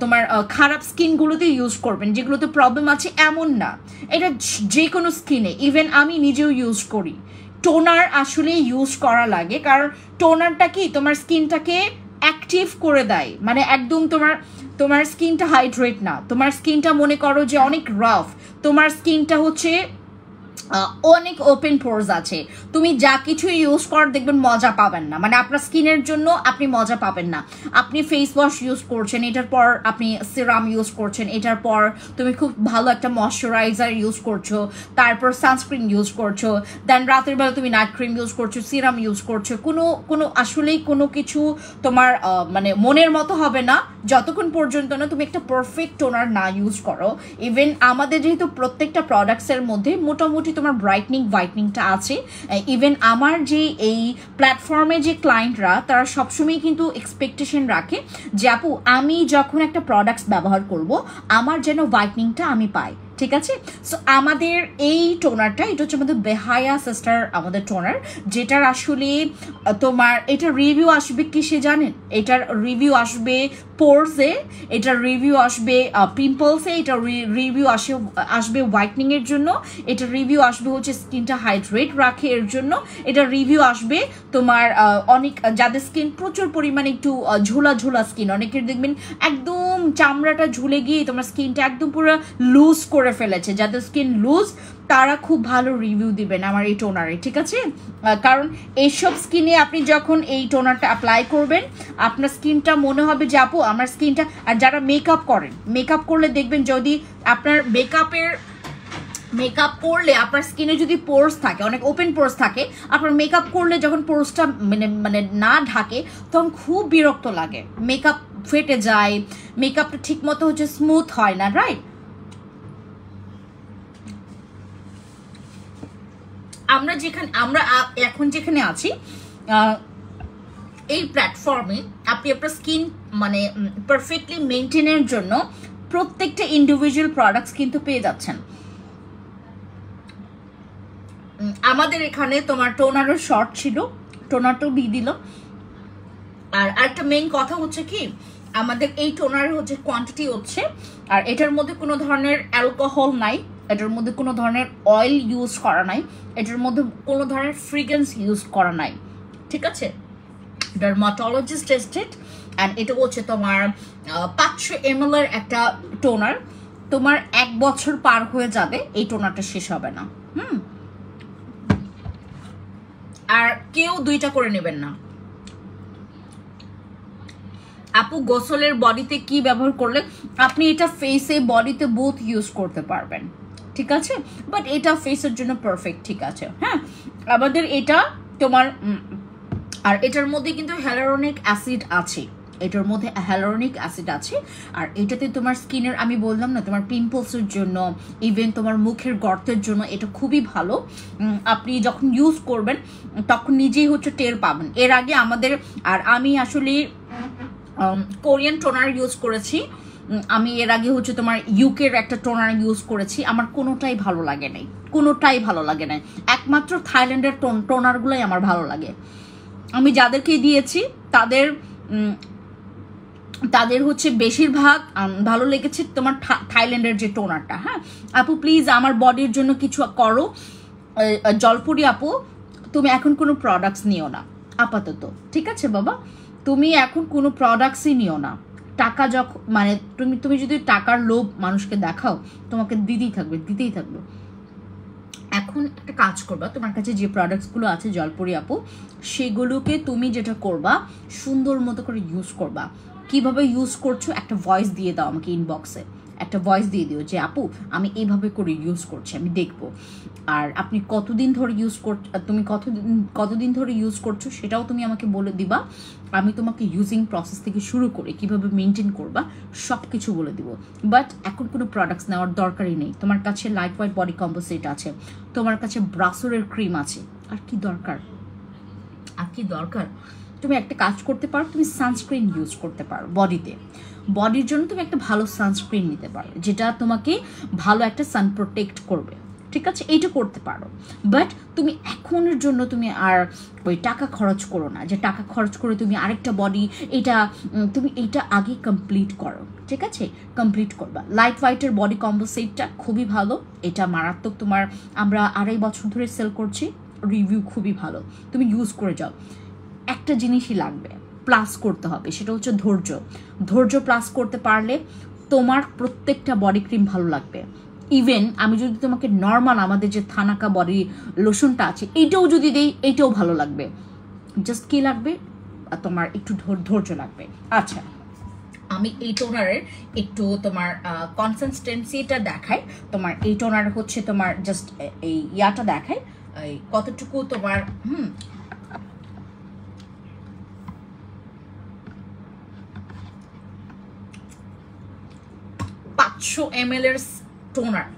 তোমার খারাপ স্কিনগুলোতে ইউজ করবেন, যেগুলোতে প্রবলেম আছে এমন না, এটা যে কোনো স্কিনে, ইভেন আমি নিজেও ইউজ করি। টোনার আসলে ইউজ করা লাগে, কারণ টোনারটা কি তোমার স্কিনটাকে অ্যাক্টিভ করে দেয়, মানে একদম তোমার স্কিনটা হাইড্রেট না, তোমার স্কিনটা মনে করো যে অনেক রাফ, তোমার স্কিনটা হচ্ছে অনেক ওপেন পোরস আছে, তুমি যা কিছু ইউজ কর দেখবেন মজা পাবেন না, মানে আপনার স্কিনের জন্য আপনি মজা পাবেন না। আপনি ফেস ওয়াশ ইউজ করছেন, এটার পর আপনি সিরাম ইউজ করছেন, এটার পর তুমি খুব ভালো একটা ময়শ্চারাইজার ইউজ করছো, তারপর সানস্ক্রিন ইউজ করছো, দেন রাতের বেলা তুমি নাইট ক্রিম ইউজ করছো, সিরাম ইউজ করছো, কোনো আসলেই কোনো কিছু তোমার মানে মনের মতো হবে না যতক্ষণ পর্যন্ত না তুমি একটা পারফেক্ট টোনার না ইউজ করো। ইভেন আমাদের যেহেতু প্রত্যেকটা প্রোডাক্টসের মধ্যে মোটামুটি তোমার ব্রাইটনিং হোয়াইটনিংটা আছে, ইভেন আমার যে এই প্ল্যাটফর্মে যে ক্লায়েন্টরা তারা সবসময় কিন্তু এক্সপেকটেশন রাখে যে আপু আমি যখন একটা প্রোডাক্টস ব্যবহার করব আমার যেন হোয়াইটনিংটা আমি পাই, ঠিক আছে? সো আমাদের এই টোনারটা এটা হচ্ছে আমাদের বেহায়া সিস্টার আমাদের টোনার, যেটার আসলে তোমার এটা রিভিউ আসবে কিসে জানেন? এটার রিভিউ আসবে পোরসে, এটার রিভিউ আসবে পিম্পলসে, এটা রিভিউ আসবে হোয়াইটনিং এর জন্য, এটা রিভিউ আসবে হচ্ছে স্কিনটা হাইড্রেট রাখে এর জন্য, এটা রিভিউ আসবে তোমার অনেক যাদের স্কিন প্রচুর পরিমাণে একটু ঝোলা ঝোলা স্কিন, অনেকের দেখবেন একদম চামড়াটা ঝুলে গিয়ে তোমার স্কিনটা একদম পুরো লুজ করে ফেলেছে, যাদের স্কিন লুজ তারা খুব ভালো রিভিউ দিবেন আমার এই টোনারে, ঠিক আছে? কারণ এইসব স্কিনে আপনি যখন এই টোনারটা অ্যাপ্লাই করবেন আপনার স্কিনটা মনে হবে যে আপু আমার স্কিনটা, আর যারা মেকআপ করেন, মেকআপ করলে দেখবেন যদি আপনার মেকআপ করলে আপনার স্কিনে যদি পোরস থাকে, অনেক ওপেন পোরস থাকে, আপনার মেকআপ করলে যখন পোরসটা মানে না ঢাকে তখন খুব বিরক্ত লাগে, মেকআপ ফেটে যায়, মেকআপটা ঠিক মতো হচ্ছে স্মুথ হয় না, রাইট? আমরা এখন যেখানে আছি এই প্ল্যাটফর্মে আপনি আপনার স্কিন মানে পারফেক্টলি মেনটেনের জন্য প্রত্যেকটা ইন্ডিভিজুয়াল প্রোডাক্টস কিন্তু পেয়ে যাচ্ছেন আমাদের এখানে। তোমার টোনারও শর্ট ছিল, টোনারটাও দিয়ে দিল। আর একটা মেইন কথা হচ্ছে কি, আমাদের এই টোনারের হচ্ছে কোয়ান্টিটি হচ্ছে, আর এটার মধ্যে কোনো ধরনের অ্যালকোহল নাই, এটার মধ্যে কোনো ধরনের অয়েল ইউজ করা নাই, এটার মধ্যে কোনো ধরনের ফ্রিগ্রেন্স ইউজ করা নাই, ঠিক আছে? ডার্মাটোলজিস্ট টেস্টেড, অ্যান্ড এটা হচ্ছে তোমার 500 ml এর একটা টোনার, তোমার 1 বছর পার হয়ে যাবে এই টোনারটা শেষ হবে না। আর কেউ 2টা করে নেবেন না। আপু গোসলের বডিতে কি ব্যবহার করলে আপনি এটা ফেসে বডিতে বোথ ইউজ করতে পারবেন, ঠিক আছে? বাট এটা ফেসের জন্য পারফেক্ট, ঠিক আছে? হ্যাঁ, আমাদের এটা তোমার আর এটার মধ্যে কিন্তু হ্যালুরোনিক অ্যাসিড আছে, এটার মধ্যে হ্যালুরোনিক অ্যাসিড আছে। আর এটাতে তোমার স্কিনের, আমি বললাম না, তোমার পিম্পলসের জন্য, ইভেন তোমার মুখের গর্তের জন্য এটা খুবই ভালো। আপনি যখন ইউজ করবেন তখন নিজেই হচ্ছে টের পাবেন। এর আগে আমাদের, আর আমি আসলে কোরিয়ান টোনার ইউজ করেছি, আমি এর আগে হচ্ছে তোমার ইউকের একটা টোনার ইউজ করেছি, আমার কোনোটাই ভালো লাগে নাই, কোনোটাই ভালো লাগে নাই। একমাত্র থাইল্যান্ডের টোনারগুলোই আমার ভালো লাগে। আমি যাদেরকে দিয়েছি তাদের হচ্ছে বেশিরভাগ ভালো লেগেছে তোমার থাইল্যান্ডের যে টোনারটা। হ্যাঁ আপু প্লিজ আমার বডির জন্য কিছু করো। জলপুরি আপু তুমি এখন কোনো প্রোডাক্টস নিও না আপাতত, ঠিক আছে বাবা? তুমি এখন কোনো প্রোডাক্টসই নিও না। টাকা যখন মানে তুমি যদি টাকার লোভ মানুষকে দেখাও তোমাকে দিতেই থাকবে। এখন একটা কাজ করবা, তোমার কাছে যে প্রোডাক্টসগুলো আছে জলপুরি আপু, সেগুলোকে তুমি যেটা করবা সুন্দর মতো করে ইউজ করবা। কিভাবে ইউজ করছো একটা ভয়েস দিয়ে দাও আমাকে, ইনবক্সে একটা ভয়েস দিয়ে দিও যে আপু আমি এইভাবে করে ইউজ করছি, আমি দেখবো। আর আপনি কতদিন ধরে তুমি কতদিন ধরে ইউজ করছো সেটাও তুমি আমাকে বলে দিবা। আমি তোমাকে ইউজিং প্রসেস থেকে শুরু করে কিভাবে মেনটেন করবা সব কিছু বলে দিব। বাট এখন কোনো প্রোডাক্টস নেওয়ার দরকারই নেই। তোমার কাছে লাইট ওয়েট বডি কম্পোজিট আছে, তোমার কাছে ব্রাসোরের ক্রিম আছে, আর কি দরকার? তুমি একটা কাজ করতে পারো, তুমি সানস্ক্রিন ইউজ করতে পারো বডির জন্য। তুমি একটা ভালো সানস্ক্রিন নিতে পারো যেটা তোমাকে ভালো একটা সান প্রোটেক্ট করবে, ঠিক আছে? এইটা করতে পারো। বাট তুমি এখনের জন্য তুমি আর ওই টাকা খরচ করো না, যে টাকা খরচ করে তুমি আরেকটা বডি, তুমি এইটা আগে কমপ্লিট করো, ঠিক আছে? কমপ্লিট করবা। লাইট ওয়াইটের বডি কম্পোজিটটা খুবই ভালো, এটা মারাত্মক। আমরা 2.5 বছর ধরে সেল করছি, রিভিউ খুবই ভালো, তুমি ইউজ করে যাও। একটা জিনিসই লাগবে, প্লাস করতে হবে, সেটা হচ্ছে ধৈর্য প্লাস করতে পারলে তোমার প্রত্যেকটা বডি ক্রিম ভালো লাগবে। ইভেন আমি যদি তোমাকে নর্মাল আমাদের যে থানাকা বডি লোশনটা আছে এইটাও যদি দেই এইটাও ভালো লাগবে। জাস্ট কি লাগবে, তোমার একটু ধৈর্য লাগবে। আচ্ছা, আমি এই টোনারের একটু তোমার কনসিস্টেন্সিটা দেখাই। তোমার এই টোনার হচ্ছে তোমার জাস্ট এই ইয়াটা দেখাই এই কতটুকু তোমার 500 ml এর টোনার,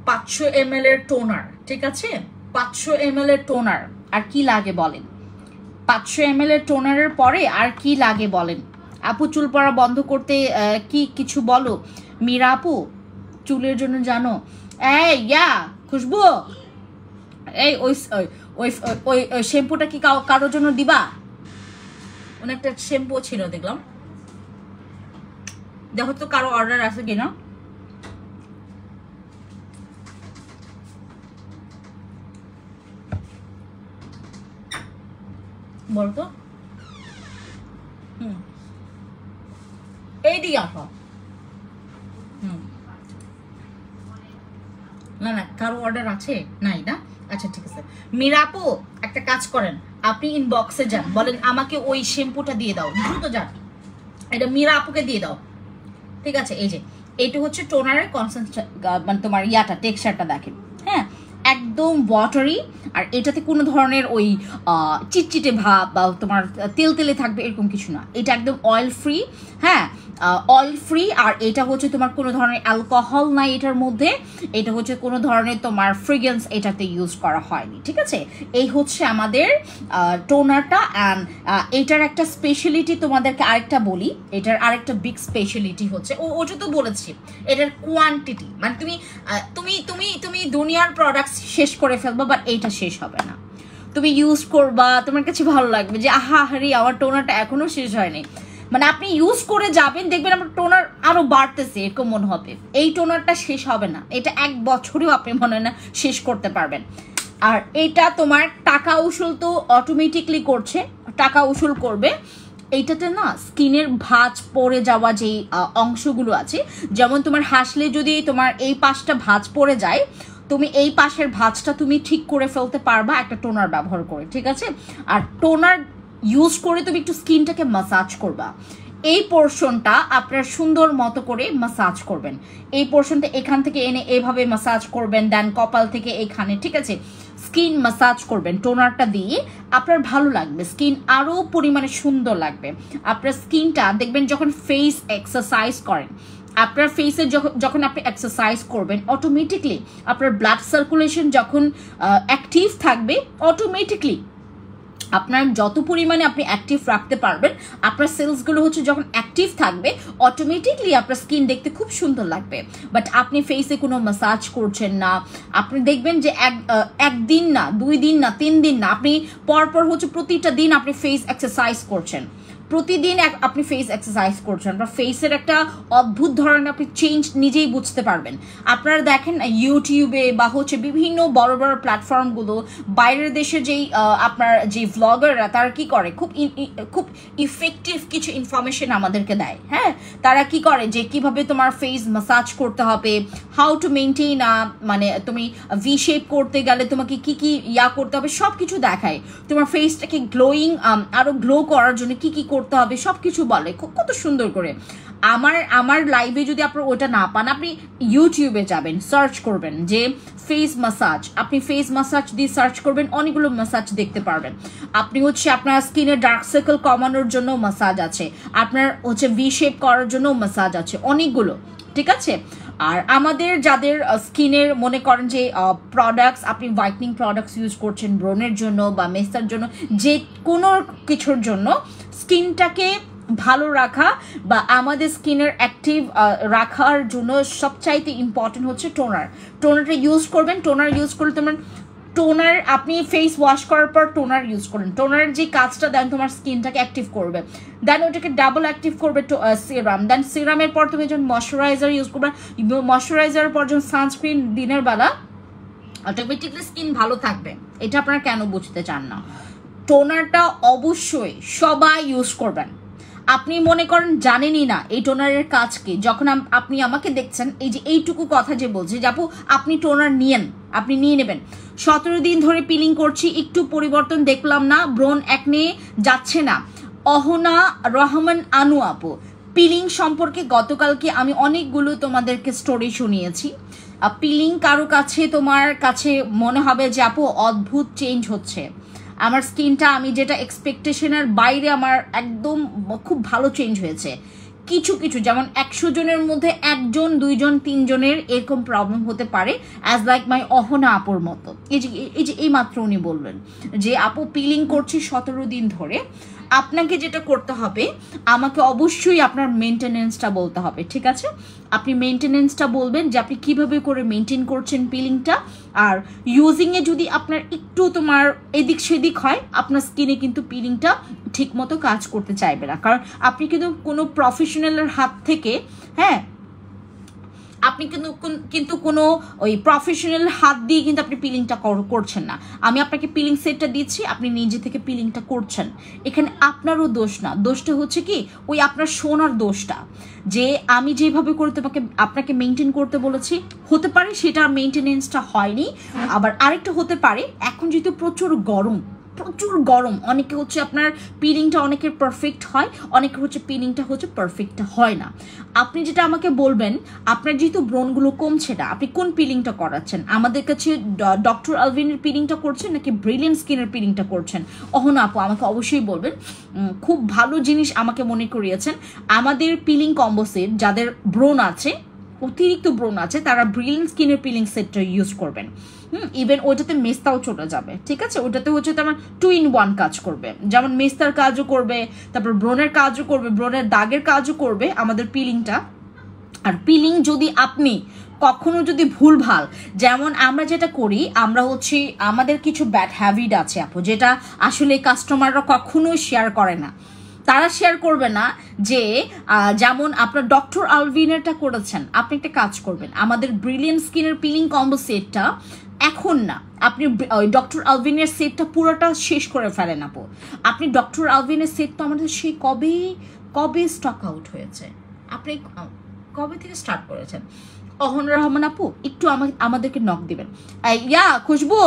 500 ml এর টোনার, ঠিক আছে? 500 ml এর টোনার, আর কি লাগে বলেন? 500 ml এর টোনারের পরে আর কি লাগে বলেন? আপু চুল পড়া বন্ধ করতে কি কিছু বলো? মীরা আপু চুলের জন্য জানো? এই ইয়া খুশবু, এই ওই ওই ওই শ্যাম্পুটা কি কারোর জন্য দিবা? অনেকটা শ্যাম্পু ছিল দেখলাম, দেখো তো কারো অর্ডার আছে কিনা। বলতো এইদিকে আসো। না না, কারো অর্ডার আছে? নাই না? আচ্ছা ঠিক আছে। মীরা আপু একটা কাজ করেন, আপনি ইনবক্সে যান, বলেন আমাকে ওই শ্যাম্পুটা দিয়ে দাও, দ্রুত যান, এটা মীরা আপুকে দিয়ে দাও, ঠিক আছে? এই যে এইটা হচ্ছে টোনারের মানে তোমার ইয়াটা টেক্সচারটা দেখেন, হ্যাঁ একদম ওয়াটারি, আর এটাতে কোনো ধরনের ওই চিটচিটে ভাব বা তোমার তেল তেলে থাকবে এরকম কিছু না। এটা একদম অয়েল ফ্রি, হ্যাঁ অয়েল ফ্রি। আর এটা হচ্ছে তোমার কোনো ধরনের অ্যালকোহল নাই এটার মধ্যে, এটা হচ্ছে কোনো ধরনের তোমার ফ্রিগ্রেন্স এটাতে ইউজ করা হয়নি, ঠিক আছে? এই হচ্ছে আমাদের টোনারটা। অ্যান্ড এটার একটা স্পেশালিটি তোমাদেরকে আরেকটা বলি, এটার আরেকটা বিগ স্পেশালিটি হচ্ছে ওটা তো বলেছি, এটার কোয়ান্টিটি। মানে তুমি তুমি তুমি তুমি দুনিয়ার প্রোডাক্টস শেষ করে ফেলবা, বাট এইটা শেষ হবে না। তুমি ইউজ করবা, তোমার কাছে ভালো লাগবে যে আহা হারি আমার টোনারটা এখনো শেষ হয়নি। মানে আপনি ইউজ করে যাবেন, দেখবেন আমার টোনার আরো বাড়তেছে, এরকম মনে হবে। এই টোনারটা শেষ হবে না, এটা 1 বছরেও আপনি মনে হয় না শেষ করতে পারবেন। আর এটা তোমার টাকা উসুল তো অটোমেটিকলি করছে, টাকা উসুল করবে। এইটাতে না স্কিনের ভাঁজ পড়ে যাওয়া যে অংশগুলো আছে, যেমন তোমার হাসলে যদি তোমার এই পাশটা ভাঁজ পড়ে যায়, তুমি এই পাশের ভাঁজটা তুমি ঠিক করে ফেলতে পারবা একটা টোনার ব্যবহার করে, ঠিক আছে? আর টোনার ইউজ করে তুমি একটু স্কিনটাকে মাসাজ করবা, এই পোর্শনটা আপনার সুন্দর মতো করে মাসাজ করবেন। এই পোর্শনটা এখান থেকে এনে এভাবে মাসাজ করবেন, দেন কপাল থেকে এখানে, ঠিক আছে? স্কিন মাসাজ করবেন টোনারটা দিয়ে, আপনার ভালো লাগবে, স্কিন আরও পরিমাণে সুন্দর লাগবে। আপনার স্কিনটা দেখবেন যখন ফেস এক্সারসাইজ করেন, আপনার ফেসে যখন আপনি এক্সারসাইজ করবেন, অটোমেটিকলি আপনার ব্লাড সার্কুলেশন যখন অ্যাক্টিভ থাকবে, অটোমেটিকলি আপনার যত পরিমাণে আপনি অ্যাক্টিভ রাখতে পারবেন, আপনার সেলসগুলো হচ্ছে যখন অ্যাক্টিভ থাকবে, অটোমেটিকলি আপনার স্কিন দেখতে খুব সুন্দর লাগবে। বাট আপনি ফেসে কোনো ম্যাসাজ করছেন না, আপনি দেখবেন যে একদিন না, 2 দিন না, 3 দিন না, আপনি পরপর হচ্ছে প্রতিটা দিন আপনি ফেস এক্সারসাইজ করছেন, প্রতিদিন আপনি ফেস এক্সারসাইজ করছেন, আপনার ফেসের একটা অদ্ভুত ধরনের আপনি চেঞ্জ নিজেই বুঝতে পারবেন। আপনারা দেখেন ইউটিউবে বা হচ্ছে বিভিন্ন বড় বড় প্ল্যাটফর্মগুলো, বাইরের দেশে যেই আপনার যে ভ্লগাররা তারা কি করে, খুব ইফেক্টিভ কিছু ইনফরমেশন আমাদেরকে দেয়, হ্যাঁ? তারা কি করে যে কিভাবে তোমার ফেস ম্যাসাজ করতে হবে, হাউ টু মেনটেইন, মানে তুমি ভি শেপ করতে গেলে তোমাকে কি কি ইয়া করতে হবে, সব কিছু দেখায়। তোমার ফেসটাকে গ্লোয়িং আরো গ্লো করার জন্য কি কি করতে হবে সব কিছু বলে কত সুন্দর করে। আমার লাইভে যদি আপনার ওটা না পান, আপনি ইউটিউবে যাবেন, সার্চ করবেন যে ফেস মাসাজ, আপনি ফেস মাসাজ দিয়ে সার্চ করবেন, অনেকগুলো মাসাজ দেখতে পারবেন। আপনি হচ্ছে আপনার স্কিনের ডার্ক সার্কেল কমানোর জন্য মাসাজ আছে, আপনার হচ্ছে ভি শেপ করার জন্য মাসাজ আছে, অনেকগুলো, ঠিক আছে? আর আমাদের যাদের স্কিনের মনে করেন যে প্রোডাক্টস, আপনি হোয়াইটনিং প্রোডাক্টস ইউজ করছেন ব্রণের জন্য বা মেস্তার জন্য, যে কোনো কিছুর জন্য স্কিনটাকে ভালো রাখা বা আমাদের স্কিনের অ্যাক্টিভ রাখার জন্য সবচাইতে ইম্পর্টেন্ট হচ্ছে টোনার। টোনারটা ইউজ করবেন, টোনার ইউজ করলে তোমার টোনার, আপনি ফেস ওয়াশ করার পর টোনার ইউজ করেন, টোনারের যে কাজটা দেন তোমার স্কিনটাকে অ্যাক্টিভ করবে, দেন ওটাকে ডাবল অ্যাক্টিভ করবে সিরাম, দেন সিরামের পর তুমি যখন ময়শ্চারাইজার ইউজ করবে, ময়শ্চারাইজারের পর যখন সানস্ক্রিন দিনের বেলা, অটোমেটিকলি স্কিন ভালো থাকবে। এটা আপনারা কেন বুঝতে চান না? টোনারটা অবশ্যই সবাই ইউজ করবেন। আপনি মনে করেন জানেনই না এই টোনারের কাজ কি, যখন আপনি আমাকে দেখছেন এই যে এইটুকু কথা যে বলছে যে আপু আপনি টোনার নিয়েন, আপনি নিয়ে নেবেন। 17 দিন ধরে পিলিং করছি, একটু পরিবর্তন দেখলাম না, ব্রণ একনে যাচ্ছে না। অহনা রহমান আনু আপু, পিলিং সম্পর্কে গতকালকে আমি অনেকগুলো তোমাদেরকে স্টোরি শুনিয়েছি। পিলিং কারো কাছে তোমার কাছে মনে হবে যে আপু অদ্ভুত চেঞ্জ হচ্ছে, আমার স্কিনটা আমি যেটা এক্সপেকটেশনের বাইরে আমার একদম খুব ভালো চেঞ্জ হয়েছে। কিছু কিছু যেমন 100 জনের মধ্যে 1 জন 2 জন 3 জনের এরকম প্রবলেম হতে পারে, অ্যাজ লাইক মাই অহনা আপুর মতো। এই মাত্র উনি বললেন যে আপু পিলিং করছি 17 দিন ধরে। আপনাকে যেটা করতে হবে, আমাকে অবশ্যই আপনার মেনটেনেন্সটা বলতে হবে, ঠিক আছে? আপনি মেনটেনেন্সটা বলবেন যে আপনি কিভাবে করে মেনটেন করছেন পিলিংটা। আর ইউজিংয়ে যদি আপনার একটু তোমার এদিক সেদিক হয়, আপনার স্কিনে কিন্তু পিলিংটা ঠিক মতো কাজ করতে চাইবে না, কারণ আপনি কিন্তু কোনো প্রফেশনালের হাত থেকে, হ্যাঁ, আপনি কিন্তু কোনো ওই প্রফেশনাল হাত দিয়ে কিন্তু আপনি পিলিংটা করছেন না। আমি আপনাকে পিলিং সেটটা দিচ্ছি, আপনি নিজে থেকে পিলিংটা করছেন। এখানে আপনারও দোষ না, দোষটা হচ্ছে কি ওই আপনার শোনার দোষটা, যে আমি যেভাবে করে আপনাকে মেনটেন করতে বলেছি, হতে পারে সেটা মেনটেনেন্সটা হয়নি। আবার আরেকটা হতে পারে, এখন যেহেতু প্রচুর গরম, অনেকে হচ্ছে আপনার পিলিংটা অনেকের পারফেক্ট হয়, অনেকের হচ্ছে পিলিংটা হচ্ছে পারফেক্টটা হয় না। আপনি যেটা আমাকে বলবেন, আপনার যেহেতু ব্রণগুলো কমছে না, আপনি কোন পিলিংটা করাচ্ছেন? আমাদের কাছে ডক্টর আলভিনের পিলিংটা করছেন নাকি ব্রিলিয়েন্ট স্কিনের পিলিংটা করছেন? অহনা আপু আমাকে অবশ্যই বলবেন। খুব ভালো জিনিস আমাকে মনে করিয়েছেন, আমাদের পিলিং কম্বো সেট যাদের ব্রণ আছে, অতিরিক্ত ব্রণ আছে, তারা ব্রিলিয়েন্ট স্কিনের পিলিং সেটটা ইউজ করবেন। ইভেন ওইটাতে মেস্তাও চলে যাবে, ঠিক আছে? ওইটাতে হচ্ছে তোমার 2 in 1 কাজ করবে, যেমন মেস্তার কাজও করবে, তারপর ব্রণের কাজও করবে, ব্রণের দাগের কাজও করবে আমাদের পিলিংটা। আর পিলিং যদি আপনি কখনো যদি ভুলভাল, যেমন আমরা যেটা করি, আমরা হচ্ছে আমাদের কিছু ব্যাড হ্যাবিট আছে আপু, যেটা আসলে কাস্টমাররা কখনোই শেয়ার করে না। তারা শেয়ার করবে না যে যেমন আপনার ডক্টর আলভিনেরটা করেছেন, আপনি একটা কাজ করবেন, আমাদের ব্রিলিয়েন্ট স্কিনের পিলিং কম্বো সেটটা এখন না, আপনি ওই ডক্টর আলভিনের সেটটা পুরোটা শেষ করে ফেলেন আপু। আপনি ডক্টর আলভিনের সেট তো আমাদের সেই কবে স্টক আউট হয়েছে, আপনি কবে থেকে স্টার্ট করেছেন? অহন রহমান আপু একটু আমাদেরকে নক দিবেন। ইয়া খুশবু,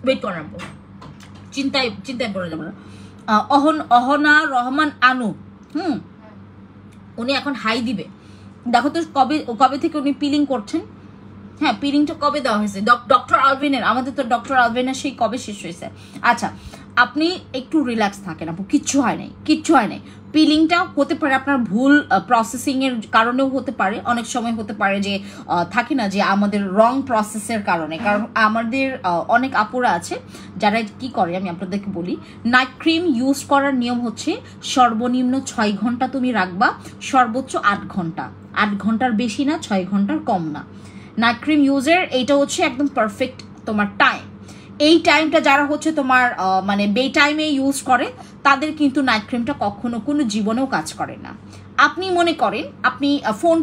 ওয়েট করেন আপু, চিন্তায় পড়ে যাবো না। অহনা রহমান আনু, উনি এখন হাই দিবে। দেখো তো কবে থেকে উনি পিলিং করছেন। হ্যাঁ, পিলিংটা কবে দেওয়া হয়েছে? ডক্টর আলভিনের, আমাদের তো ডক্টর আলভিনের সেই কবে শেষ হয়েছে। আচ্ছা, আপনি একটু রিল্যাক্স থাকেন আপু, কিচ্ছু হয় নাই। পিলিংটা হতে পারে আপনার ভুল প্রসেসিং এর কারণেও হতে পারে, অনেক সময় হতে পারে যে থাকে না যে আমাদের রং প্রসেসের কারণে। কারণ আমাদের অনেক আপুরা আছে যারা কি করে, আমি আপনাদেরকে বলি, নাইট ক্রিম ইউজ করার নিয়ম হচ্ছে সর্বনিম্ন 6 ঘন্টা তুমি রাখবা, সর্বোচ্চ 8 ঘন্টা, 8 ঘন্টার বেশি না, 6 ঘন্টার কম না। নাইট ক্রিম ইউজের এইটা হচ্ছে একদম পারফেক্ট তোমার টাইম। এই টাইমটা যারা হচ্ছে তোমার মানে বে টাইমে ইউজ করে, তাদের কিন্তু নাইট ক্রিমটা কখনো কোনো জীবনেও কাজ করে না। আপনি মনে করেন আপনি ফোন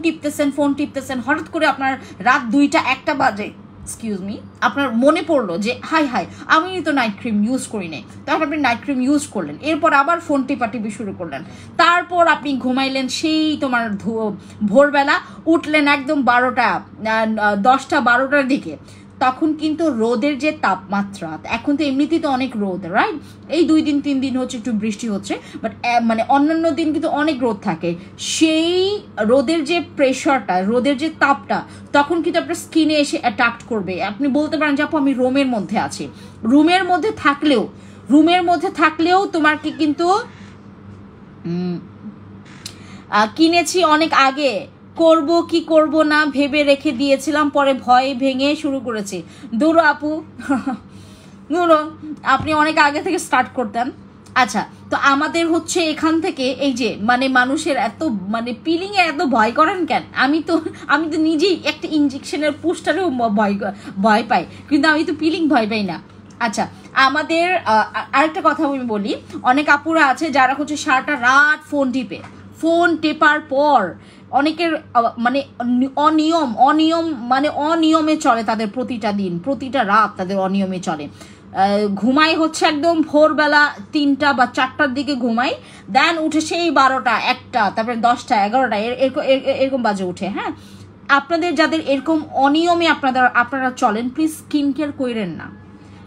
টিপতেছেন, হঠাৎ করে আপনার রাত 2টা 1টা বাজে, এক্সকিউজ মি, আপনার মনে পড়লো যে হাই আমি তো নাইট ক্রিম ইউজ করি নাই, তখন আপনি নাইট ক্রিম ইউজ করলেন, এরপর আবার ফোন টিপি শুরু করলেন, তারপর আপনি ঘুমাইলেন সেই তোমার ভোরবেলা, উঠলেন একদম 10টা 12টার দিকে। তখন কিন্তু রোদের যে তাপমাত্রা, এখন তো এমনিতেই তো অনেক রোদ, রাইট? এই 2 দিন 3 দিন হচ্ছে একটু বৃষ্টি হচ্ছে, বাট মানে অন্যান্য দিন কিন্তু অনেক রোদ থাকে। সেই রোদের যে প্রেশারটা, রোদের যে তাপটা, তখন কিন্তু আপনার স্কিনে এসে অ্যাট্রাক্ট করবে। আপনি বলতে পারেন যে আপু আমি রুমের মধ্যে আছি, রুমের মধ্যে থাকলেও তোমাকে কিন্তু কিনেছি অনেক আগে, করব কি করব না ভেবে রেখে দিয়েছিলাম, পরে ভয় ভেঙে শুরু করেছি। দূর আপু, দূর, আপনি অনেক আগে থেকে স্টার্ট করতেন। আচ্ছা, তো আমাদের হচ্ছে এখান থেকে এই যে মানে মানুষের এত মানে পিলিং এ এত ভয় করেন কেন? আমি তো নিজেই একটা ইঞ্জেকশনের পোস্টারেও ভয় পাই, কিন্তু আমি তো পিলিং ভয় পাই না। আচ্ছা, আমাদের আরেকটা কথা আমি বলি, অনেক আপুরা আছে যারা হচ্ছে সারাটা রাত ফোন টেপার পর অনেকের মানে অনিয়মে চলে তাদের প্রতিটা দিন, প্রতিটা রাত তাদের অনিয়মে চলে। ঘুমাই হচ্ছে একদম ভোরবেলা 3টা বা 4টার দিকে ঘুমাই, দেন উঠে সেই 12টা 1টা তারপরে 10টা 11টা এরকম বাজে উঠে। হ্যাঁ, আপনাদের যাদের এরকম অনিয়মে আপনারা চলেন, প্লিজ স্কিন কেয়ার করেন না।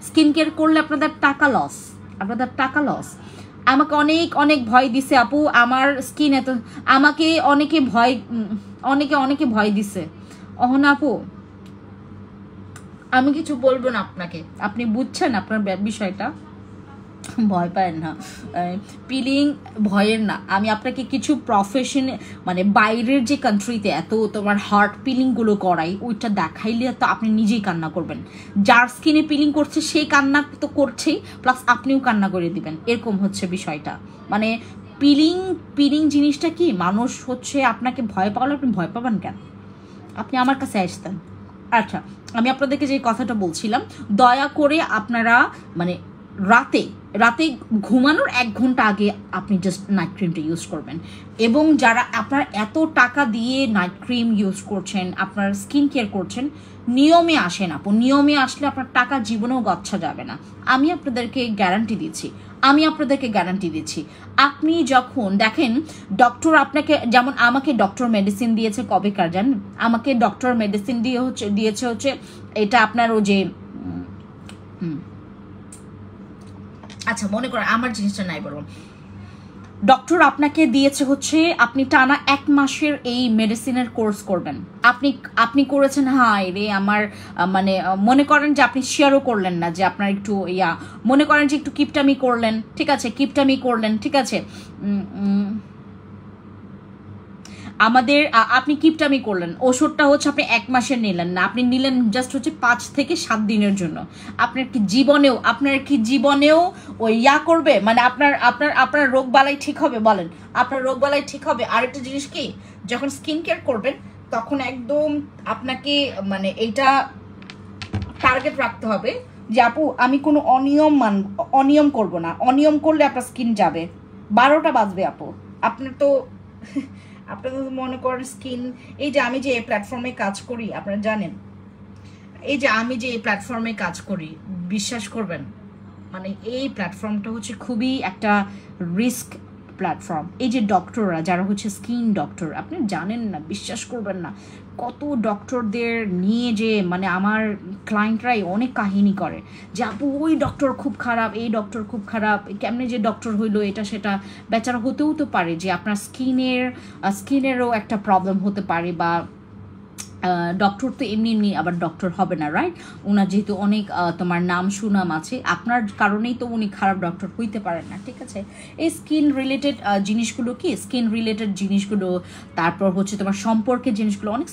স্কিন কেয়ার করলে আপনাদের টাকা লস। আমাকে অনেক ভয় দিছে আপু, আমার স্কিন এত, আমাকে অনেকে ভয় দিছে। অহনা আপু আমি কিছু বলবো না আপনাকে, আপনি বুঝছেন আপনার বিষয়টা, ভয় পায়েন না। পিলিং ভয়ের না, আমি আপনাকে কিছু প্রফেশনে মানে বাইরের যে কান্ট্রিতে এত তোমার হার্ট পিলিংগুলো করাই, ওইটা দেখাইলে তো আপনি নিজেই কান্না করবেন। যার স্কিনে পিলিং করছে সেই কান্না তো করছেই, প্লাস আপনিও কান্না করে দিবেন, এরকম হচ্ছে বিষয়টা। মানে পিলিং জিনিসটা কি, মানুষ হচ্ছে আপনাকে ভয় পাওয়ালে আপনি ভয় পাবেন কেন? আপনি আমার কাছে আসতেন। আচ্ছা, আমি আপনাদেরকে যে কথাটা বলছিলাম, দয়া করে আপনারা মানে রাতে ঘুমানোর 1 ঘন্টা আগে আপনি জাস্ট নাইট ক্রিমটা ইউজ করবেন। এবং যারা আপনারা এত টাকা দিয়ে নাইট ক্রিম ইউজ করছেন, আপনার স্কিন কেয়ার করছেন, নিয়মে আসেন আপু। নিয়মে আসলে আপনার টাকা জীবনেও গচ্ছা যাবে না। আমি আপনাদেরকে গ্যারান্টি দিচ্ছি। আপনি যখন দেখেন ডক্টর আপনাকে, যেমন আমাকে ডক্টর মেডিসিন দিয়েছে কবেকার জানেন? আমাকে ডক্টর মেডিসিন দিয়েছে হচ্ছে এটা আপনার ও যে আচ্ছা মনে করেন আমার জিনিসটা নাই বলবো, ডক্টর আপনাকে দিয়েছে হচ্ছে আপনি টানা 1 মাসের এই মেডিসিনের কোর্স করবেন। আপনি করেছেন, হায় রে আমার, মানে মনে করেন যে আপনি শেয়ারও করলেন না, যে আপনার একটু মনে করেন যে একটু কিপটামি করলেন, ঠিক আছে, আপনি কিপটামি করলেন, ওষুধটা হচ্ছে আপনি 1 মাসের নিলেন না, আপনি নিলেন জাস্ট হচ্ছে 5 থেকে 7 দিনের জন্য। আপনার কি জীবনেও ওই করবে, মানে আপনার রোগ বালাই ঠিক হবে? বলেন, আপনার রোগ বালাই ঠিক হবে? আরেকটা জিনিস কি, যখন স্কিন কেয়ার করবেন তখন একদম আপনাকে মানে এইটা টার্গেট রাখতে হবে যে আপু আমি কোনো অনিয়ম করব না। অনিয়ম করলে আপনার স্কিন যাবে, 12টা বাজবে আপু। আপনারা তো মনে করেন স্কিন, এই যে আমি যে এই প্ল্যাটফর্মে কাজ করি, আপনারা জানেন, এই যে আমি যে এই প্ল্যাটফর্মে কাজ করি, বিশ্বাস করবেন মানে এই প্ল্যাটফর্মটা হচ্ছে খুবই একটা রিস্ক প্ল্যাটফর্ম। এই যে ডক্টররা যারা হচ্ছে স্কিন ডক্টর, আপনি জানেন না, বিশ্বাস করবেন না, কত ডক্টরদের নিয়ে যে মানে আমার ক্লায়েন্টরাই অনেক কাহিনী করে যে আপু ওই ডক্টর খুব খারাপ, এই ডক্টর খুব খারাপ, কেমনে যে ডক্টর হইলো, এটা সেটা। বেচারা হতেও তো পারে যে আপনার স্কিনেরও একটা প্রবলেম হতে পারে, বা ডক্টর তো এমনি আবার ডক্টর হবে না, রাইট? ওনার যেহেতু অনেক তোমার নাম সুনাম আছে, আপনার কারণেই তো উনি খারাপ ডক্টর হইতে পারেন না, ঠিক আছে? এই স্কিন রিলেটেড জিনিসগুলো, তারপর হচ্ছে তোমার সম্পর্কের জিনিসগুলো অনেক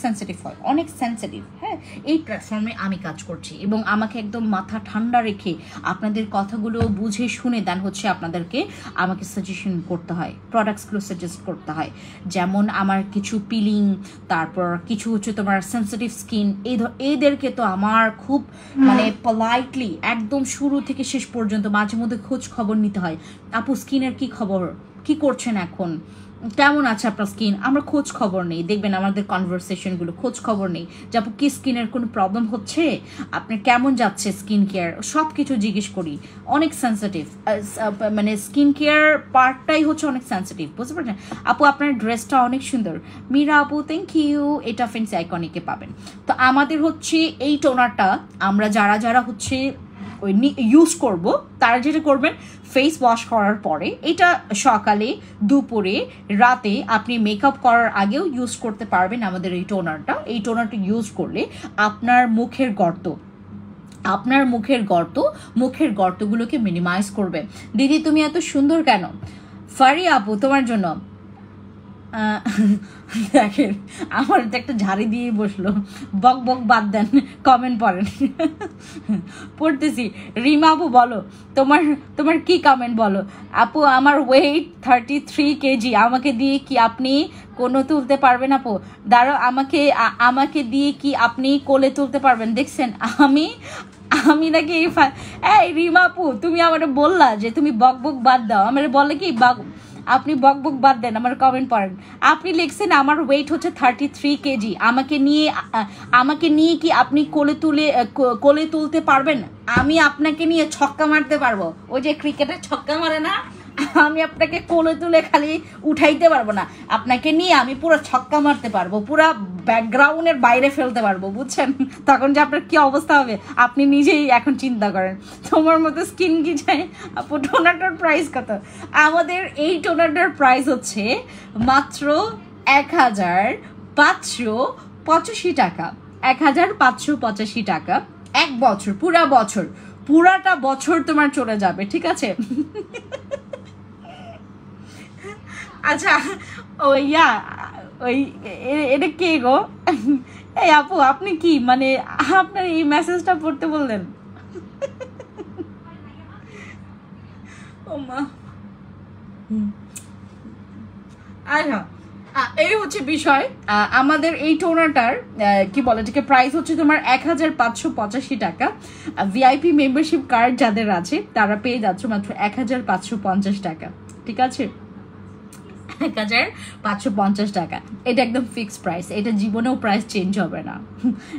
সেন্সিটিভ। হ্যাঁ, এই প্ল্যাটফর্মে আমি কাজ করছি এবং আমাকে একদম মাথা ঠান্ডা রেখে আপনাদের কথাগুলো বুঝে শুনে দেন হচ্ছে আপনাদেরকে আমাকে সাজেশন করতে হয়, প্রোডাক্টসগুলো সাজেস্ট করতে হয়। যেমন আমার কিছু পিলিং, তারপর কিছু হচ্ছে তোমার সেন্সিটিভ স্কিন, এদেরকে তো আমার খুব মানে পলাইটলি একদম শুরু থেকে শেষ পর্যন্ত মাঝে মধ্যে খোঁজ খবর নিতে হয়। আপু স্কিনের কি খবর, কি করছেন এখন, কেমন আছে আপনার স্কিন? আমরা খোঁজ খবর নেই, দেখবেন আমাদের কনভারসেশনগুলো খোঁজ খবর নেই যে আপু কি স্কিনের কোনো প্রবলেম হচ্ছে, আপনার কেমন যাচ্ছে স্কিন কেয়ার, সব কিছু জিজ্ঞেস করি। অনেক সেন্সিটিভ, মানে স্কিন কেয়ার পার্টটাই হচ্ছে অনেক সেন্সিটিভ, বুঝতে পারছেন? আপু আপনার ড্রেসটা অনেক সুন্দর। মীরা আপু থ্যাংক ইউ, এটা ফেন্সি আইকনিকে পাবেন। তো আমাদের হচ্ছে এই টোনারটা আমরা যারা হচ্ছে ওই ইউজ করব, তারা যেটা করবেন ফেস ওয়াশ করার পরে, এটা সকালে, দুপুরে, রাতে আপনি মেকআপ করার আগেও ইউজ করতে পারবেন আমাদের এই টোনারটা ইউজ করলে আপনার মুখের গর্তগুলোকে মিনিমাইজ করবে। দিদি তুমি এত সুন্দর কেন? ফারি আপু তোমার জন্য। দেখেন আমার তো একটা ঝাড়ি দিয়ে বসলো, বক বাদ দেন, কমেন্ট পড়েন, পড়তেছি। রিমা আপু বলো তোমার কি কমেন্ট বলো। আপু আমার ওয়েট 33 কেজি, আমাকে দিয়ে কি আপনি কোনো তুলতে পারবেন? আপু দাঁড়াও, আমাকে দিয়ে কি আপনি কোলে তুলতে পারবেন? দেখছেন আমি নাকি এই রিমা আপু তুমি আমারে বললা যে তুমি বক বাদ দাও, আমারে বলে কি আপনি বক বক বাদ দেন, আমার কমেন্ট পড়েন। আপনি লিখছেন আমার ওয়েট হচ্ছে 33 কেজি, আমাকে নিয়ে কি আপনি কোলে তুলতে পারবেন? আমি আপনাকে নিয়ে ছক্কা মারতে পারবো, ওই যে ক্রিকেটের ছক্কা মারে না, আমি আপনাকে কোলে তুলে খালি উঠাইতে পারবো না, আপনাকে নিয়ে আমি পুরো ছক্কা মারতে পারবো, পুরো ব্যাকগ্রাউন্ডের বাইরে ফেলতে পারবো, বুঝছেন? তখন যে আপনার কি অবস্থা হবে আপনি নিজেই এখন চিন্তা করেন। তোমার মতো স্কিন কি চাই আপু? টোনারটার প্রাইস কত? আমাদের এই টোনারটার প্রাইস হচ্ছে মাত্র 1585 টাকা, 1585 টাকা। 1 বছর, পুরাটা বছর তোমার চলে যাবে, ঠিক আছে? আচ্ছা ওই এটা কে গো? এই আপু আপনি কি মানে আপনার এই মেসেজটা পড়তে বললেন? ও মা, আচ্ছা এই হচ্ছে বিষয়। আমাদের এই টোনারটার কি বলে এটাকে প্রাইস হচ্ছে তোমার 1585 টাকা। ভিআইপি মেম্বারশিপ কার্ড যাদের আছে তারা পেয়ে যাচ্ছে মাত্র 1550 টাকা, ঠিক আছে? 1550 টাকা, এটা একদম ফিক্সড প্রাইস, এটা জীবনেও প্রাইস চেঞ্জ হবে না,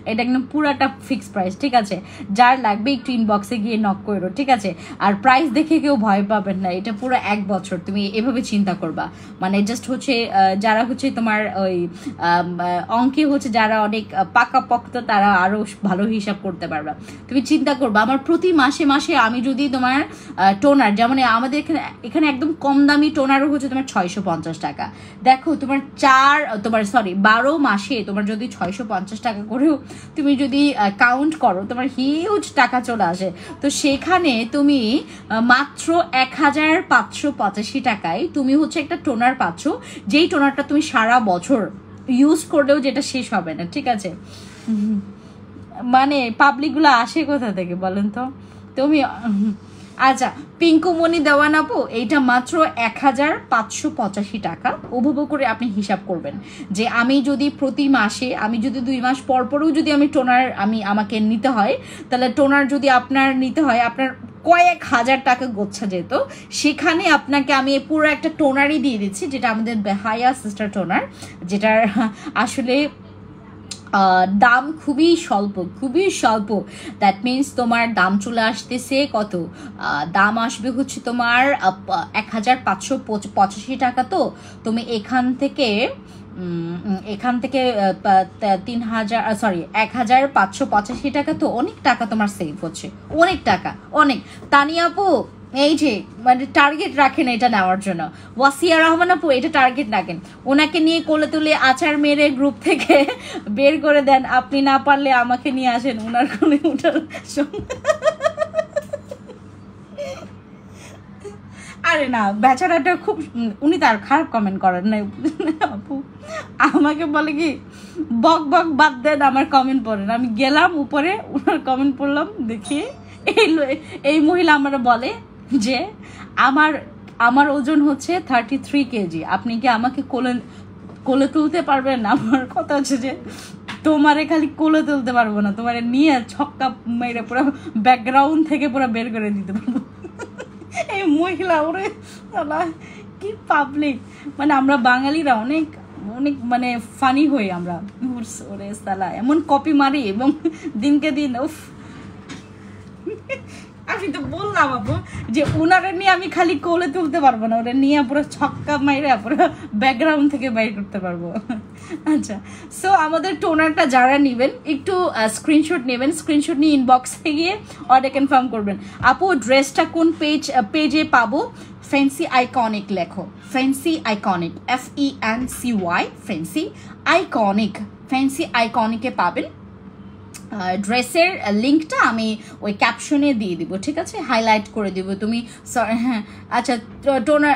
এটা একদম পুরাটা ফিক্সড প্রাইস, ঠিক আছে? যার লাগবে একটু ইনবক্সে গিয়ে নক করো, ঠিক আছে? আর প্রাইস দেখে কেউ ভয় পাবেন না, এটা পুরো 1 বছর তুমি এভাবে চিন্তা করবা। মানে জাস্ট হচ্ছে যারা হচ্ছে তোমার ওই অঙ্কে হচ্ছে যারা অনেক পাকাপোক্ত তারা আরো ভালো হিসাব করতে পারবা। তুমি চিন্তা করবা আমার প্রতি মাসে মাসে আমি যদি তোমার টোনার, যেমন আমাদের এখানে একদম কম দামি টোনারও হচ্ছে তোমার 650 টাকা। দেখো তোমার 12 মাসে তোমার যদি 650 টাকা করেও তুমি যদি কাউন্ট করো তোমার হিউজ টাকা চলে আসে। তো সেখানে তুমি মাত্র 1585 টাকায় তুমি হচ্ছে একটা টোনার পাচ্ছ, যেই টোনারটা তুমি সারা বছর ইউজ করলেও যেটা শেষ হবে না, ঠিক আছে? মানে পাবলিকগুলো আসে কোথা থেকে বলেন তো তুমি? আচ্ছা পিঙ্কুমণি দেওয়ান আপু, এইটা মাত্র 1585 টাকা। ওভাবে করে আপনি হিসাব করবেন যে আমি যদি প্রতি মাসে, আমি যদি 2 মাস পরও যদি আমি টোনার আমাকে নিতে হয়, তাহলে টোনার যদি আপনার নিতে হয় আপনার কয়েক হাজার টাকা গোচ্ছা যেত, সেখানে আপনাকে আমি পুরো একটা টোনারই দিয়ে দিচ্ছি, যেটা আমাদের বেহায়া সিস্টার টোনার, যেটার আসলে দাম খুবই স্বল্প। দ্যাট মিনস তোমার দাম চলে আসতেছে কত? দাম আসবে হচ্ছে তোমার 1585 টাকা। তো তুমি এখান থেকে 1585 টাকা, তো অনেক টাকা তোমার সেভ হচ্ছে, অনেক টাকা, অনেক। তানিয়া আপু এই যে মানে টার্গেট রাখেন এটা নেওয়ার জন্য, ওয়াসিয়া রহমান আপু এটা টার্গেট রাখেন, ওনাকে নিয়ে কোলে তুলে আচার মেরে গ্রুপ থেকে বের করে দেন, আপনি না পারলে আমাকে নিয়ে আসেন ওনার কোলে উঠার। আরে না বেচারাটা খুব, উনি তার খারাপ কমেন্ট করেন নাই আপু, আমাকে বলে কি বক বক বাদ দেন, আমার কমেন্ট পড়েন। আমি গেলাম উপরে, ওনার কমেন্ট পড়লাম, দেখি এই মহিলা আমরা বলে যে আমার ওজন হচ্ছে 33 কেজি, আপনি কি আমাকে কোলে তুলতে পারবেন? আমার কথা হচ্ছে যে তোমারে খালি কোলে তুলতে পারবো না, তোমারে নিয়ে ছক্কা মেরে পুরো ব্যাকগ্রাউন্ড থেকে পুরো বের করে দিতে পারবো। এই মহিলা ওরে কি পাবলিক, মানে আমরা বাঙালিরা অনেক অনেক মানে ফানি হই আমরা, ওরে সালা এমন কপি মারি এবং দিনকে দিন। উফ আমি তো বললাম আপু যে ওনারে নিয়ে আমি খালি কোলে তুলতে পারবো না, ওরা নিয়ে পুরো ছক্কা মাইরে পুরো ব্যাকগ্রাউন্ড থেকে বাইর করতে পারবো। আচ্ছা সো আমাদের টোনারটা যারা নেবেন একটু স্ক্রিনশট নেবেন, স্ক্রিনশট নিয়ে ইনবক্সে গিয়ে অর্ডার কনফার্ম করবেন। আপু ড্রেসটা কোন পেজে পাবো? ফ্যান্সি আইকনিক লেখো, ফ্যান্সি আইকনিক, FENCY, ফ্যান্সি আইকনিকে পাবেন। ড্রেসের লিঙ্কটা আমি ওই ক্যাপশনে দিয়ে দিব, ঠিক আছে? হাইলাইট করে দিব তুমি, হ্যাঁ আচ্ছা টোনার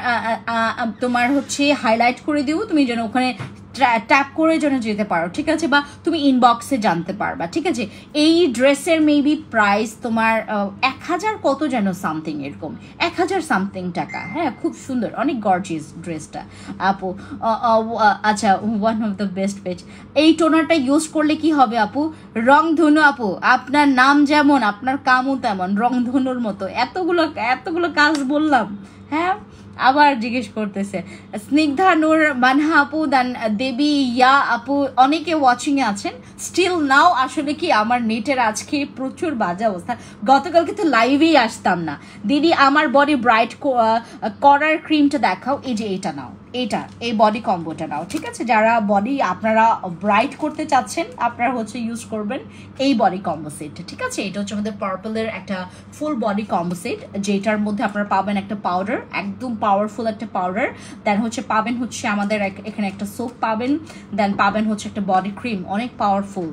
তোমার হচ্ছে হাইলাইট করে দিব, তুমি যেন ওখানে ট্যাপ করে যেন যেতে পারো, ঠিক আছে? বা তুমি ইনবক্সে জানতে পারবা, ঠিক আছে? এই ড্রেসের মেবি প্রাইস তোমার 1000 কত যেন সামথিং, এরকম 1000 সামথিং টাকা। হ্যাঁ খুব সুন্দর, অনেক গর্জিয়াস ড্রেসটা আপু। আচ্ছা one of the best page. এই টোনারটা ইউজ করলে কি হবে আপু? রংধনু আপু, আপনার নাম যেমন আপনার কামও তেমন, রংধনুর মতো। এতগুলো কাজ বললাম, হ্যাঁ আবার জিজ্ঞেস করতেছে স্নিগ্ধা নূর মানহা আপু দেন দেবী ইয়া আপু অনেকে ওয়াচিং এ আছেন স্টিল নাও। আসলে কি আমার নেটের আজকে প্রচুর বাজে অবস্থা, গতকালকে তো লাইভেই আসতাম না। দিদি আমার বডি ব্রাইট করার ক্রিমটা দেখাও, এই যে এটা নাও, এটা এই বডি কম্বোটা নাও, ঠিক আছে? যারা বডি আপনারা ব্রাইট করতে চাচ্ছেন আপনারা হচ্ছে ইউজ করবেন এই বডি কম্বো সেট, ঠিক আছে? এটা হচ্ছে আমাদের পার্পলের একটা ফুল বডি কম্বো সেট, যেটার মধ্যে আপনারা পাবেন একটা পাউডার, একদম পাওয়ারফুল একটা পাউডার, দেন হচ্ছে পাবেন হচ্ছে আমাদের এখানে একটা সোপ পাবেন, দেন পাবেন হচ্ছে একটা বডি ক্রিম অনেক পাওয়ারফুল,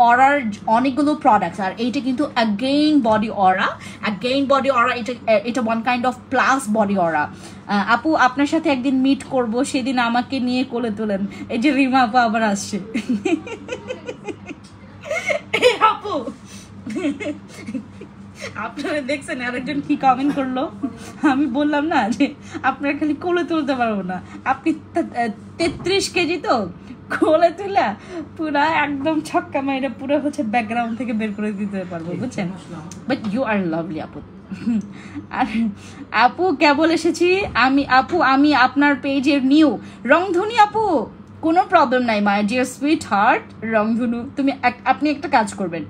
অরার অনেকগুলো প্রোডাক্টস। আর এইটা কিন্তু অ্যাগেইন বডি অরা, এটা one kind of plus body aura. আপু আপনার সাথে একদিন মিট করব, সেদিন আমাকে নিয়ে কোলে তোলেন। এই যে রিমা আপু আবার আসছে। আপু আপনারা দেখছেন আরেকজন কি কমেন্ট করলো, আমি বললাম না যে আপনারা খালি কোলে তুলতে পারবো না, আপনি 33 কেজি তো কোলে তুলা পুরা একদম ছক্কা মাইরা পুরো হচ্ছে ব্যাকগ্রাউন্ড থেকে বের করে দিতে পারবো, বুঝছেন? বাট ইউ আর লাভলি আপু। আর আপু কেবল এসেছি আমি আপনার পেজের নিউ রংধনু আপু, কোনো প্রবলেম নাই মাই ডিয়ার সুইট হার্ট রংধনু। আপনি একটা কাজ করবেন,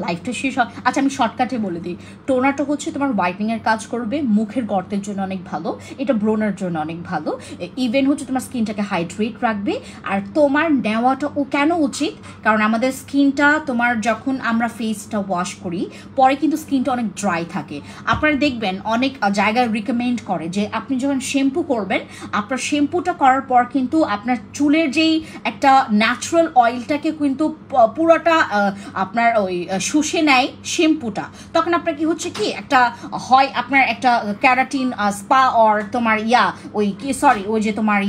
লাইফটা শেষ হয়। আচ্ছা আমি শর্টকাটে বলে দিই, টোনারটা হচ্ছে তোমার হোয়াইটনিংয়ের কাজ করবে, মুখের গর্তের জন্য অনেক ভালো, এটা ব্রোনার জন্য অনেক ভালো, ইভেন হচ্ছে তোমার স্কিনটাকে হাইড্রেট রাখবে। আর তোমার নেওয়াটা কেন উচিত, কারণ আমাদের স্কিনটা তোমার যখন আমরা ফেসটা ওয়াশ করি পরে কিন্তু স্কিনটা অনেক ড্রাই থাকে। আপনারা দেখবেন অনেক জায়গায় রিকমেন্ড করে যে আপনি যখন শ্যাম্পু করবেন, আপনার শ্যাম্পুটা করার পর কিন্তু আপনার চুলের যেই একটা ন্যাচারাল অয়েলটাকে কিন্তু পুরোটা আপনার ওই শুষে নেয় শ্যাম্পুটা, তখন আপনার কি হচ্ছে কি একটা হয় আপনার একটা ক্যারাটিন স্পা অর তোমার ওই যে তোমার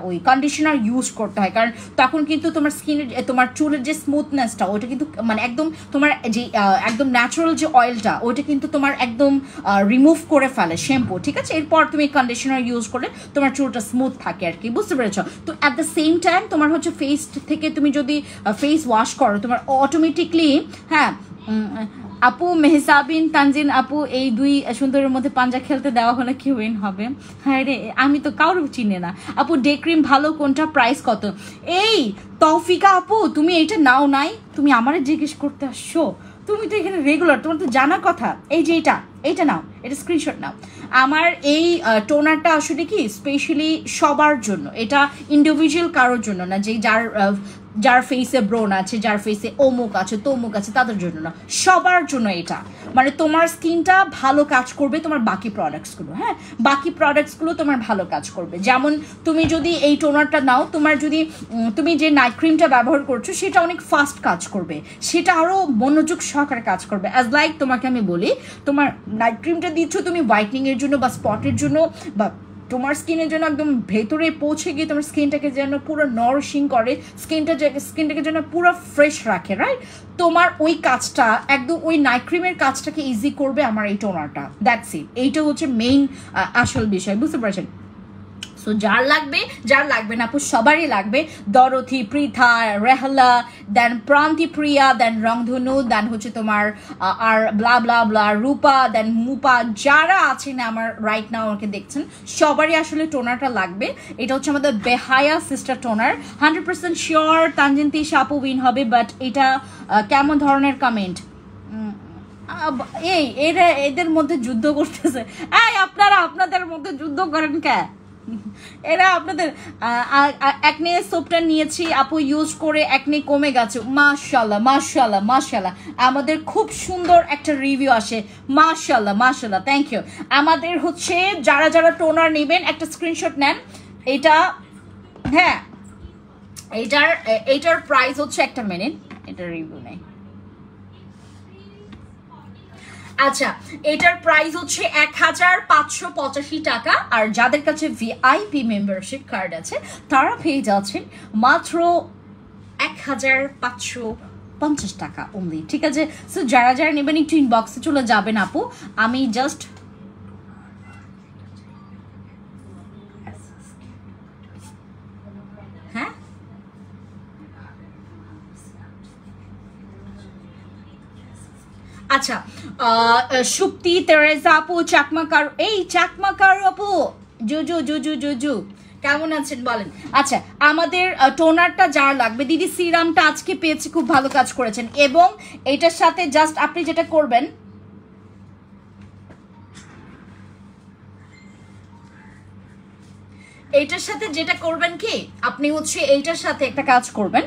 ওই কন্ডিশনার ইউজ করতে হয়, কারণ তখন কিন্তু তোমার স্কিনের তোমার চুলের যে স্মুথনেসটা ওইটা কিন্তু মানে একদম তোমার যে একদম ন্যাচারাল যে অয়েলটা ওইটা কিন্তু তোমার একদম রিমুভ করে ফেলে শ্যাম্পু, ঠিক আছে? এরপর তুমি কন্ডিশনার ইউজ করলে তোমার চুলটা স্মুথ থাকে আর কি, বুঝতে পেরেছো? তো অ্যাট দ্য সেম টাইম তোমার হচ্ছে ফেস থেকে তুমি যদি ফেস ওয়াশ করো তোমার অটোমেটিকলি, হ্যাঁ আপু মেহসাবিন তানজিন আপু এই দুই সুন্দরের মধ্যে পাঞ্জা খেলতে দেওয়া হলে কি উইন হবে? হ্যাঁ রে, আমি তো কারো চিনি না। আপু ডে ক্রিম ভালো কোনটা, প্রাইস কত? এই তৌফিকা আপু তুমি এটা নাও নাই, তুমি আমারে জিজ্ঞেস করতে আসছো? তুমি তো এখানে রেগুলার, তোমার তো জানার কথা। এই যে এইটা নাও, এটা স্ক্রিনশট নাও। আমার এই টোনারটা আসলে কি স্পেশালি সবার জন্য, এটা ইন্ডিভিজুয়াল কারোর জন্য না, যে যার ফেসে ব্রোন আছে, যার ফেসে অমুক আছে তমুক আছে তাদের জন্য না, সবার জন্য এটা। মানে তোমার স্কিনটা ভালো কাজ করবে তোমার বাকি প্রোডাক্টসগুলো, হ্যাঁ বাকি প্রোডাক্টসগুলো তোমার ভালো কাজ করবে। যেমন তুমি যদি এই টোনারটা নাও, তোমার যদি তুমি যে নাইট ক্রিমটা ব্যবহার করছো সেটা অনেক ফাস্ট কাজ করবে, সেটা আরও মনোযোগ সহকারে কাজ করবে। অ্যাজ লাইক তোমাকে আমি বলি, তোমার নাইট ক্রিমটা দিচ্ছ তুমি হোয়াইটনিংয়ের জন্য বা স্পটের জন্য বা তোমার স্কিনের জন্য একদম ভেতরে পৌঁছে গিয়ে তোমার স্কিনটাকে যেন পুরো নারিশিং করে, স্কিনটাকে যেন পুরো ফ্রেশ রাখে, রাইট? তোমার ওই কাজটা একদম ওই নাইট ক্রিমের কাজটাকে ইজি করবে আমার এই টোনারটা, দ্যাটস ইট। এইটা হচ্ছে মেইন আসল বিষয়, বুঝতে পারছেন? সো যার লাগবে না আপু, সবারই লাগবে। দরথি, পৃথা, রেহলা, দেন প্রান্তি প্রিয়া, দেন রংধনু, দেন হচ্ছে তোমার আর ব্লা ব্লা ব্লা রূপা, দেন মুপা, যারা আছেন আমার রাইট নাও আমাকে দেখছেন সবারই আসলে টোনারটা লাগবে। এটা হচ্ছে আমাদের বেহায়া sister toner, 100% sure Tanjin Tisha আপু উইন হবে। বাট এটা কেমন ধরনের কমেন্ট? এদের মধ্যে যুদ্ধ করতেছে। আপনাদের মধ্যে যুদ্ধ করেন কে? এরা আপনাদের একনে সোপটা নিয়েছি আপু, ইউজ করে একনে কমে গেছে, মাশাআল্লাহ মাশাআল্লাহ মাশাআল্লাহ। আমাদের খুব সুন্দর একটা রিভিউ আসে, মাশাআল্লাহ মাশাআল্লাহ, থ্যাংক ইউ। আমাদের হচ্ছে যারা টোনার নেবেন একটা স্ক্রিনশট নেন। এটা হ্যাঁ এইটার প্রাইস হচ্ছে, একটা মিনিট, এটা রিভিউ নেই। আচ্ছা এটার প্রাইস হচ্ছে 1585 টাকা। আর যাদের কাছে ভিআইপি মেম্বারশিপ কার্ড আছে তারা পেয়ে যাচ্ছেন মাত্র 1550 টাকা অনলি, ঠিক আছে? সো যারা নেবেন একটু ইনবক্সে চলে যাবেন আপু, আমি জাস্ট হ্যাঁ আচ্ছা সুপ্তি, তেরেজা আপু, চাকমা কারু, এই চাকমা কারু আপু জুজু জুজু জুজু কেমন আছেন বলেন। আচ্ছা, আমাদের টোনারটা যার লাগবে দিদি, সিরামটা আজকে পেয়েছি, খুব ভালো কাজ করেছেন। এবং এটার সাথে জাস্ট আপনি যেটা করবেন, এইটার সাথে যেটা করবেন কি, আপনি হচ্ছে এইটার সাথে একটা কাজ করবেন,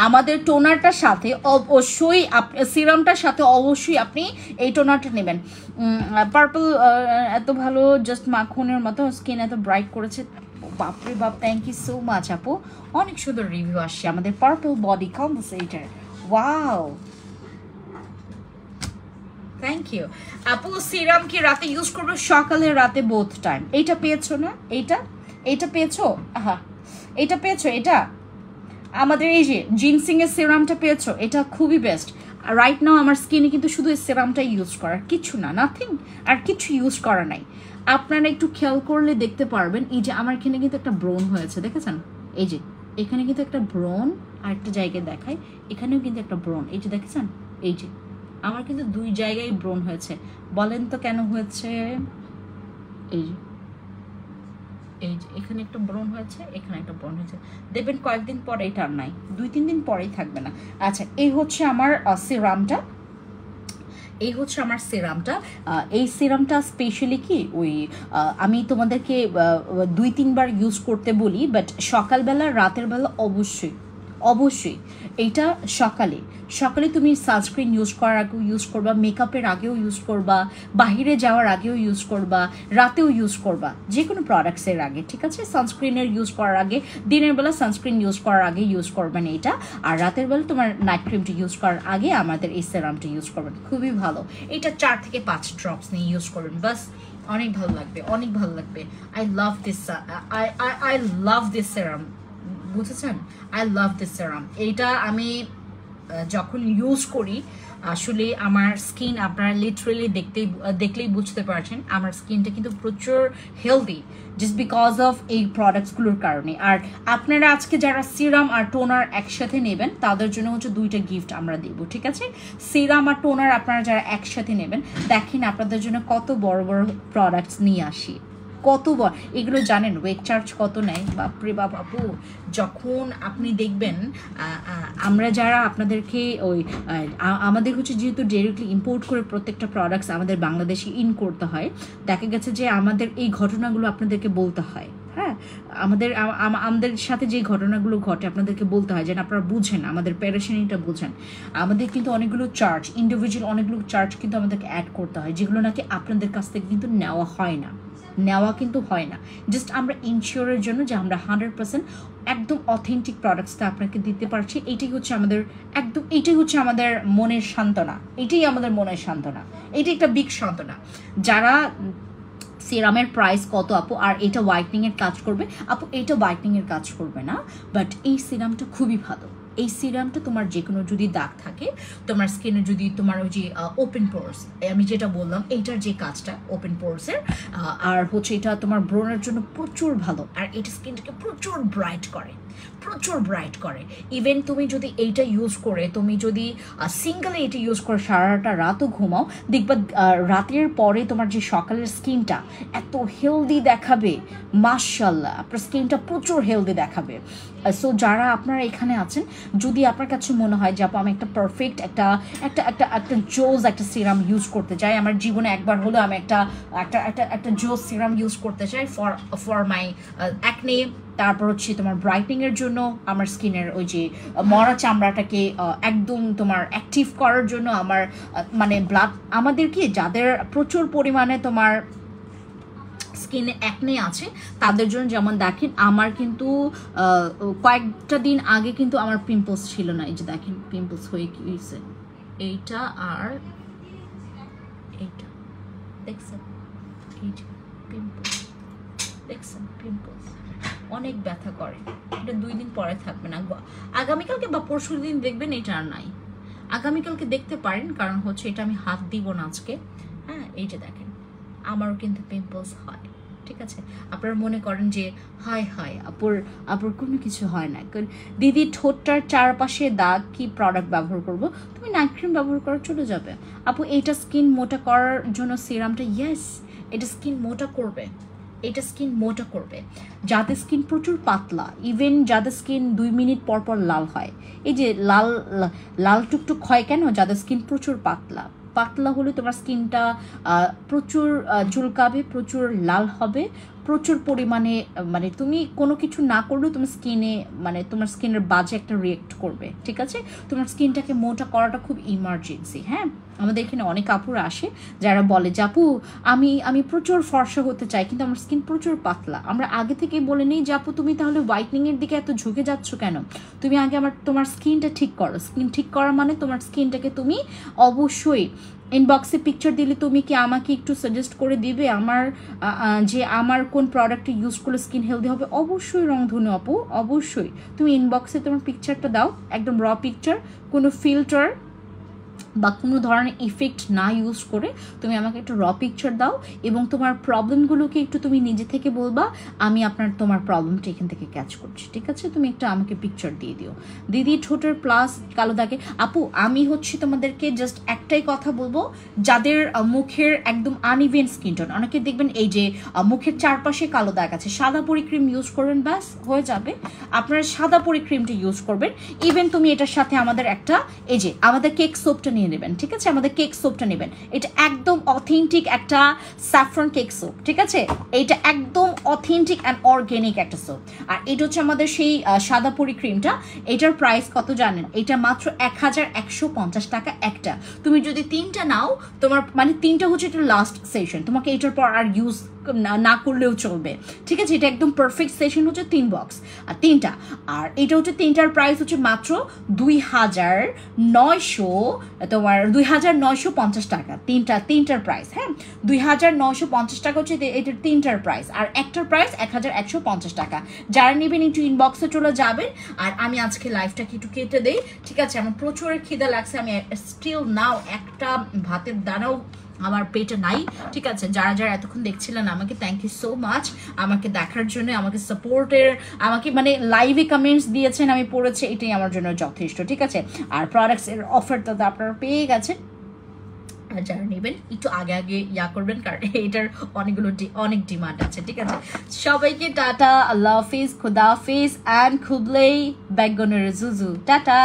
আমাদের টোনারটার সাথে অবশ্যই সিরামটার সাথে অবশ্যই আপনি এই টোনারটা নেবেন। পার্পল এত ভালো, জাস্ট মাখনের মতো, স্কিন এত ব্রাইট করেছে, বাপরে বাপ, থ্যাংক ইউ সো মাচ আপু, অনেক সুন্দর রিভিউ আসছে আমাদের পার্পল বডি কম্পোসেটার। ওয়াও, থ্যাংক ইউ আপু। সিরাম কি রাতে ইউজ করবো, সকালে রাতে বোথ টাইম? এইটা পেয়েছো না, এইটা পেয়েছো, হ্যাঁ এটা পেয়েছো, এটা আমাদের এই যে জিনসিং এর সিরামটা পেয়েছো, এটা খুবই বেস্ট। রাইট নাও আমার স্কিনে কিন্তু শুধু এই সিরামটা ইউজ করার, কিছু না, নাথিং, আর কিছু ইউজ করা নাই। আপনারা একটু খেয়াল করলে দেখতে পারবেন, এই যে আমার এখানে কিন্তু একটা ব্রণ হয়েছে, দেখেছেন? এই যে এখানে কিন্তু একটা ব্রণ, আর একটা জায়গায় দেখায়, এখানেও কিন্তু একটা ব্রণ, এই যে দেখেছেন, এই যে আমার কিন্তু 2 জায়গায় ব্রণ হয়েছে। বলেন তো কেন হয়েছে? এই যে এখানে একটা ব্রণ হয়েছে, এখানে একটা ব্রণ হয়েছে, দেখবেন কয়েকদিন পরে এটা আর নাই, 2-3 দিন পরেই থাকবে না। আচ্ছা, এই হচ্ছে আমার সিরামটা, এই সিরামটা স্পেশালি কি ওই আমি তোমাদেরকে 2-3 বার ইউজ করতে বলি, বাট সকালবেলা রাতের বেলা অবশ্যই এইটা সকালে তুমি সানস্ক্রিন ইউজ করার আগেও ইউজ করবা, মেকআপের আগেও ইউজ করবা, বাহিরে যাওয়ার আগেও ইউজ করবা, রাতেও ইউজ করবা, যে কোনো প্রোডাক্টসের আগে, ঠিক আছে? সানস্ক্রিনের ইউজ করার আগে, দিনের বেলা সানস্ক্রিন ইউজ করার আগে ইউজ করবেন এইটা, আর রাতের বেলা তোমার নাইট ক্রিমটা ইউজ করার আগে আমাদের এই সেরামটা ইউজ করবেন, খুবই ভালো। এটা 4 থেকে 5 ড্রপস নিয়ে ইউজ করবেন, বাস, অনেক ভালো লাগবে। আই লাভ দিস সেরাম, বুঝেছেন? আই লাভ দিস সেরাম। এইটা আমি যখন ইউজ করি, আসলে আমার স্কিন আপনারা লিটারেলি দেখলেই বুঝতে পারছেন, আমার স্কিনটা কিন্তু প্রচুর হেলদি, জাস্ট বিকজ অফ এই প্রোডাক্টসগুলোর কারণে। আর আপনারা আজকে যারা সিরাম আর টোনার একসাথে নেবেন, তাদের জন্য হচ্ছে 2টা গিফট আমরা দেবো, ঠিক আছে? সিরাম আর টোনার আপনারা যারা একসাথে নেবেন, দেখেন আপনাদের জন্য কত বড় বড় প্রোডাক্টস নিয়ে আসি, কত এগুলো জানেন ওয়েট চার্জ কত নেয়, বাপরে বাপ আপু। যখন আপনি দেখবেন আমরা যারা আপনাদেরকে ওই আমাদের হচ্ছে যেহেতু ডাইরেক্টলি ইম্পোর্ট করে প্রত্যেকটা প্রোডাক্টস আমাদের বাংলাদেশে ইন করতে হয়, দেখা গেছে যে আমাদের এই ঘটনাগুলো আপনাদেরকে বলতে হয়, হ্যাঁ, আমাদের সাথে যে ঘটনাগুলো ঘটে আপনাদেরকে বলতে হয়, যেন আপনারা বুঝেন, আমাদের প্যারেশানিটা বুঝেন। আমাদের কিন্তু অনেকগুলো চার্জ, ইন্ডিভিজুয়াল অনেকগুলো চার্জ কিন্তু আমাদেরকে অ্যাড করতে হয়, যেগুলো নাকি আপনাদের কাছ থেকে কিন্তু নেওয়া হয় না, জাস্ট আমরা ইনশিওরের জন্য যে আমরা 100% একদম অথেন্টিক প্রোডাক্টসটা আপনাকে দিতে পারছি। এইটাই হচ্ছে আমাদের মনের সান্ত্বনা, এইটাই একটা বিগ সান্ত্বনা। যারা সিরামের প্রাইস কত আপু, আর এটা হোয়াইটনিং এর কাজ করবে আপু, এটা হোয়াইটনিং এর কাজ করবে না, বাট এই সিরামটা খুবই ভালো। এই সিরামটা তোমার যে কোনো যদি দাগ থাকে তোমার স্কিনে, যদি তোমার ওই যে ওপেন পোরস, আমি যেটা বললাম এইটার যে কাজটা ওপেন পোরসের, আর হচ্ছে এটা তোমার ব্রণের জন্য প্রচুর ভালো, আর এটা স্কিনটাকে প্রচুর ব্রাইট করে। ইভেন তুমি যদি এইটা ইউজ করে, তুমি যদি সিঙ্গেলে এটা ইউজ করে সারাটা রাতও ঘুমাও, দেখবা রাতের পরে তোমার যে সকালের স্কিনটা এত হেলদি দেখাবে, মাশাআল্লাহ, আপনার স্কিনটা প্রচুর হেলদি দেখাবে। সো যারা আপনারা এখানে আছেন, যদি আপনার কাছে মনে হয় যে আপু আমি একটা পারফেক্ট একটা জোস একটা সিরাম ইউজ করতে চাই, আমার জীবনে একবার হলো আমি একটা জোস সিরাম ইউজ করতে চাই ফর মাই অ্যাকনে, তারপর হচ্ছে তোমার ব্রাইটনিং এর জন্য, আমার স্কিনের ওই যে মরা চামড়াটাকে একদম তোমার অ্যাক্টিভ করার জন্য, আমার মানে ব্লাড, আমাদের কি যাদের প্রচুর পরিমাণে তোমার স্কিনে অ্যাকনে আছে তাদের জন্য, যেমন দেখেন আমার কিন্তু কয়েকটা দিন আগে কিন্তু আমার পিম্পলস ছিল না, এই যে দেখেন পিম্পলস হয়ে কি হয়েছে, এইটা আর এইটা দেখছেন, এই যে পিম্পলস দেখছেন, পিম্পলস অনেক ব্যথা করে, এটা 2 দিন পরে থাকবে না, আগামীকালকে বা পরশু দিন দেখবেন এটা আর নাই, আগামীকালকে দেখতে পারেন, কারণ হচ্ছে এটা আমি হাত দিব না আজকে, হ্যাঁ। এই যে দেখেন আমারও কিন্তু পিম্পলস হয়, ঠিক আছে? আপনারা মনে করেন যে হায় আপুর কোনো কিছু হয় না, দিদি ঠোঁটটার চারপাশে দাগ, কি প্রোডাক্ট ব্যবহার করব? তুমি নাইট ক্রিম ব্যবহার করে চলে যাবে আপু। এইটা স্কিন মোটা করার জন্য সিরামটা, ইয়েস, এটা স্কিন মোটা করবে, এটা স্কিন মোটা করবে। যাদের স্কিন প্রচুর পাতলা, ইভেন যাদের স্কিন 2 মিনিট পর পর লাল হয়, এই যে লাল লাল টুকটুক হয় কেন, যাদের স্কিন প্রচুর পাতলা, পাতলা হলে তোমার স্কিনটা প্রচুর ঝুলকাবে, প্রচুর লাল হবে, প্রচুর পরিমাণে, মানে তুমি কোনো কিছু না করলেও তোমার স্কিনে, মানে তোমার স্কিনের বাজে একটা রিয়েক্ট করবে। ঠিক আছে, তোমার স্কিনটাকে মোটা করাটা খুব ইমার্জেন্সি। হ্যাঁ, আমাদের এখানে অনেক আপুরা আসে যারা বলে যে আপু আমি প্রচুর ফর্সা হতে চাই কিন্তু আমার স্কিন প্রচুর পাতলা। আমরা আগে থেকেই বলে নিই যে আপু তুমি তাহলে হোয়াইটনিংয়ের দিকে এত ঝুঁকে যাচ্ছ কেন, তুমি আগে তোমার স্কিনটা ঠিক করো। স্কিন ঠিক করা মানে তোমার স্কিনটাকে তুমি অবশ্যই ইনবক্সে পিকচার দিলে তুমি কি আমাকে একটু সাজেস্ট করে দিবে আমার যে আমার কোন প্রোডাক্টটা ইউজ করলে স্কিন হেলদি হবে? অবশ্যই রংধনু আপু, অবশ্যই তুমি ইনবক্সে তোমার পিকচারটা দাও, একদম র পিকচার, কোনো ফিল্টার বা কোনো ধরনের ইফেক্ট না ইউজ করে তুমি আমাকে একটু র পিকচার দাও এবং তোমার প্রবলেমগুলোকে একটু তুমি নিজে থেকে বলবা, আমি তোমার প্রবলেমটা এখান থেকে ক্যাচ করছি। ঠিক আছে, তুমি একটু আমাকে পিকচার দিয়ে দিও। দিদি ঠোঁটের প্লাস কালো দাগে, আপু আমি তোমাদেরকে জাস্ট একটাই কথা বলবো, যাদের মুখের একদম আনইভেন স্কিন টোন, অনেকে দেখবেন এই যে মুখের চারপাশে কালো দাগ আছে, সাদা পরিক্রিম ইউজ করবেন, ব্যাস হয়ে যাবে। আপনারা সাদা পরিক্রিমটা ইউজ করবেন। ইভেন তুমি এটার সাথে আমাদের একটা এই যে আমাদের কেক সোপটা নিয়ে নেবেন। ঠিক আছে, আমাদের কেক সোপটা নেবেন, এটা একদম অথেন্টিক একটা স্যাফরন কেক সোপ। ঠিক আছে, এটা একদম অথেন্টিক অ্যান্ড অর্গ্যানিক একটা সোপ। আর এটা হচ্ছে আমাদের সেই সাদা পরিক্রিমটা, এটার প্রাইস কত জানেন? এটা মাত্র 1150 টাকা একটা। তুমি যদি 3টা নাও, তোমার মানে 3টা হচ্ছে এটা লাস্ট সেশন, তোমাকে এটার পর আর ইউজ না করলেও চলবে। ঠিক আছে, এটা একদম পারফেক্ট সেশন হচ্ছে 3 বক্স আর 3টা। আর এটা হচ্ছে 3টার প্রাইস হচ্ছে মাত্র 2950 টাকা। 3টার প্রাইস, হ্যাঁ 2950 টাকা হচ্ছে এটার 3টার প্রাইস, আর একটার প্রাইস 1150 টাকা। যারা নেবেন একটু ইনবক্সে চলে যাবেন। আর আমি আজকে লাইফটাকে একটু কেটে দেই। ঠিক আছে, আমার প্রচুর খিদা লাগছে, আমি স্টিল নাও একটা ভাতের দানাও আমার পেটে নাই। ঠিক আছে, যারা যারা এতক্ষণ দেখছিলেন আমাকে থ্যাংক ইউ সো মাচ, আমাকে দেখার জন্য, আমাকে সাপোর্টের, আমাকে মানে লাইভে কমেন্টস দিয়েছেন, আমি পড়েছি, এটাই আমার জন্য যথেষ্ট। ঠিক আছে, আর প্রোডাক্টসের অফারটা তো আপনারা পেয়ে গেছেন। আর যারা নেবেন একটু আগে আগে করবেন, কারণ এটার অনেক ডিমান্ড আছে। ঠিক আছে, সবাইকে টাটা, আল্লাহ হাফিজ, খুদা হাফিজ অ্যান্ড খুবলেই ব্যাগনের জুজু, টাটা।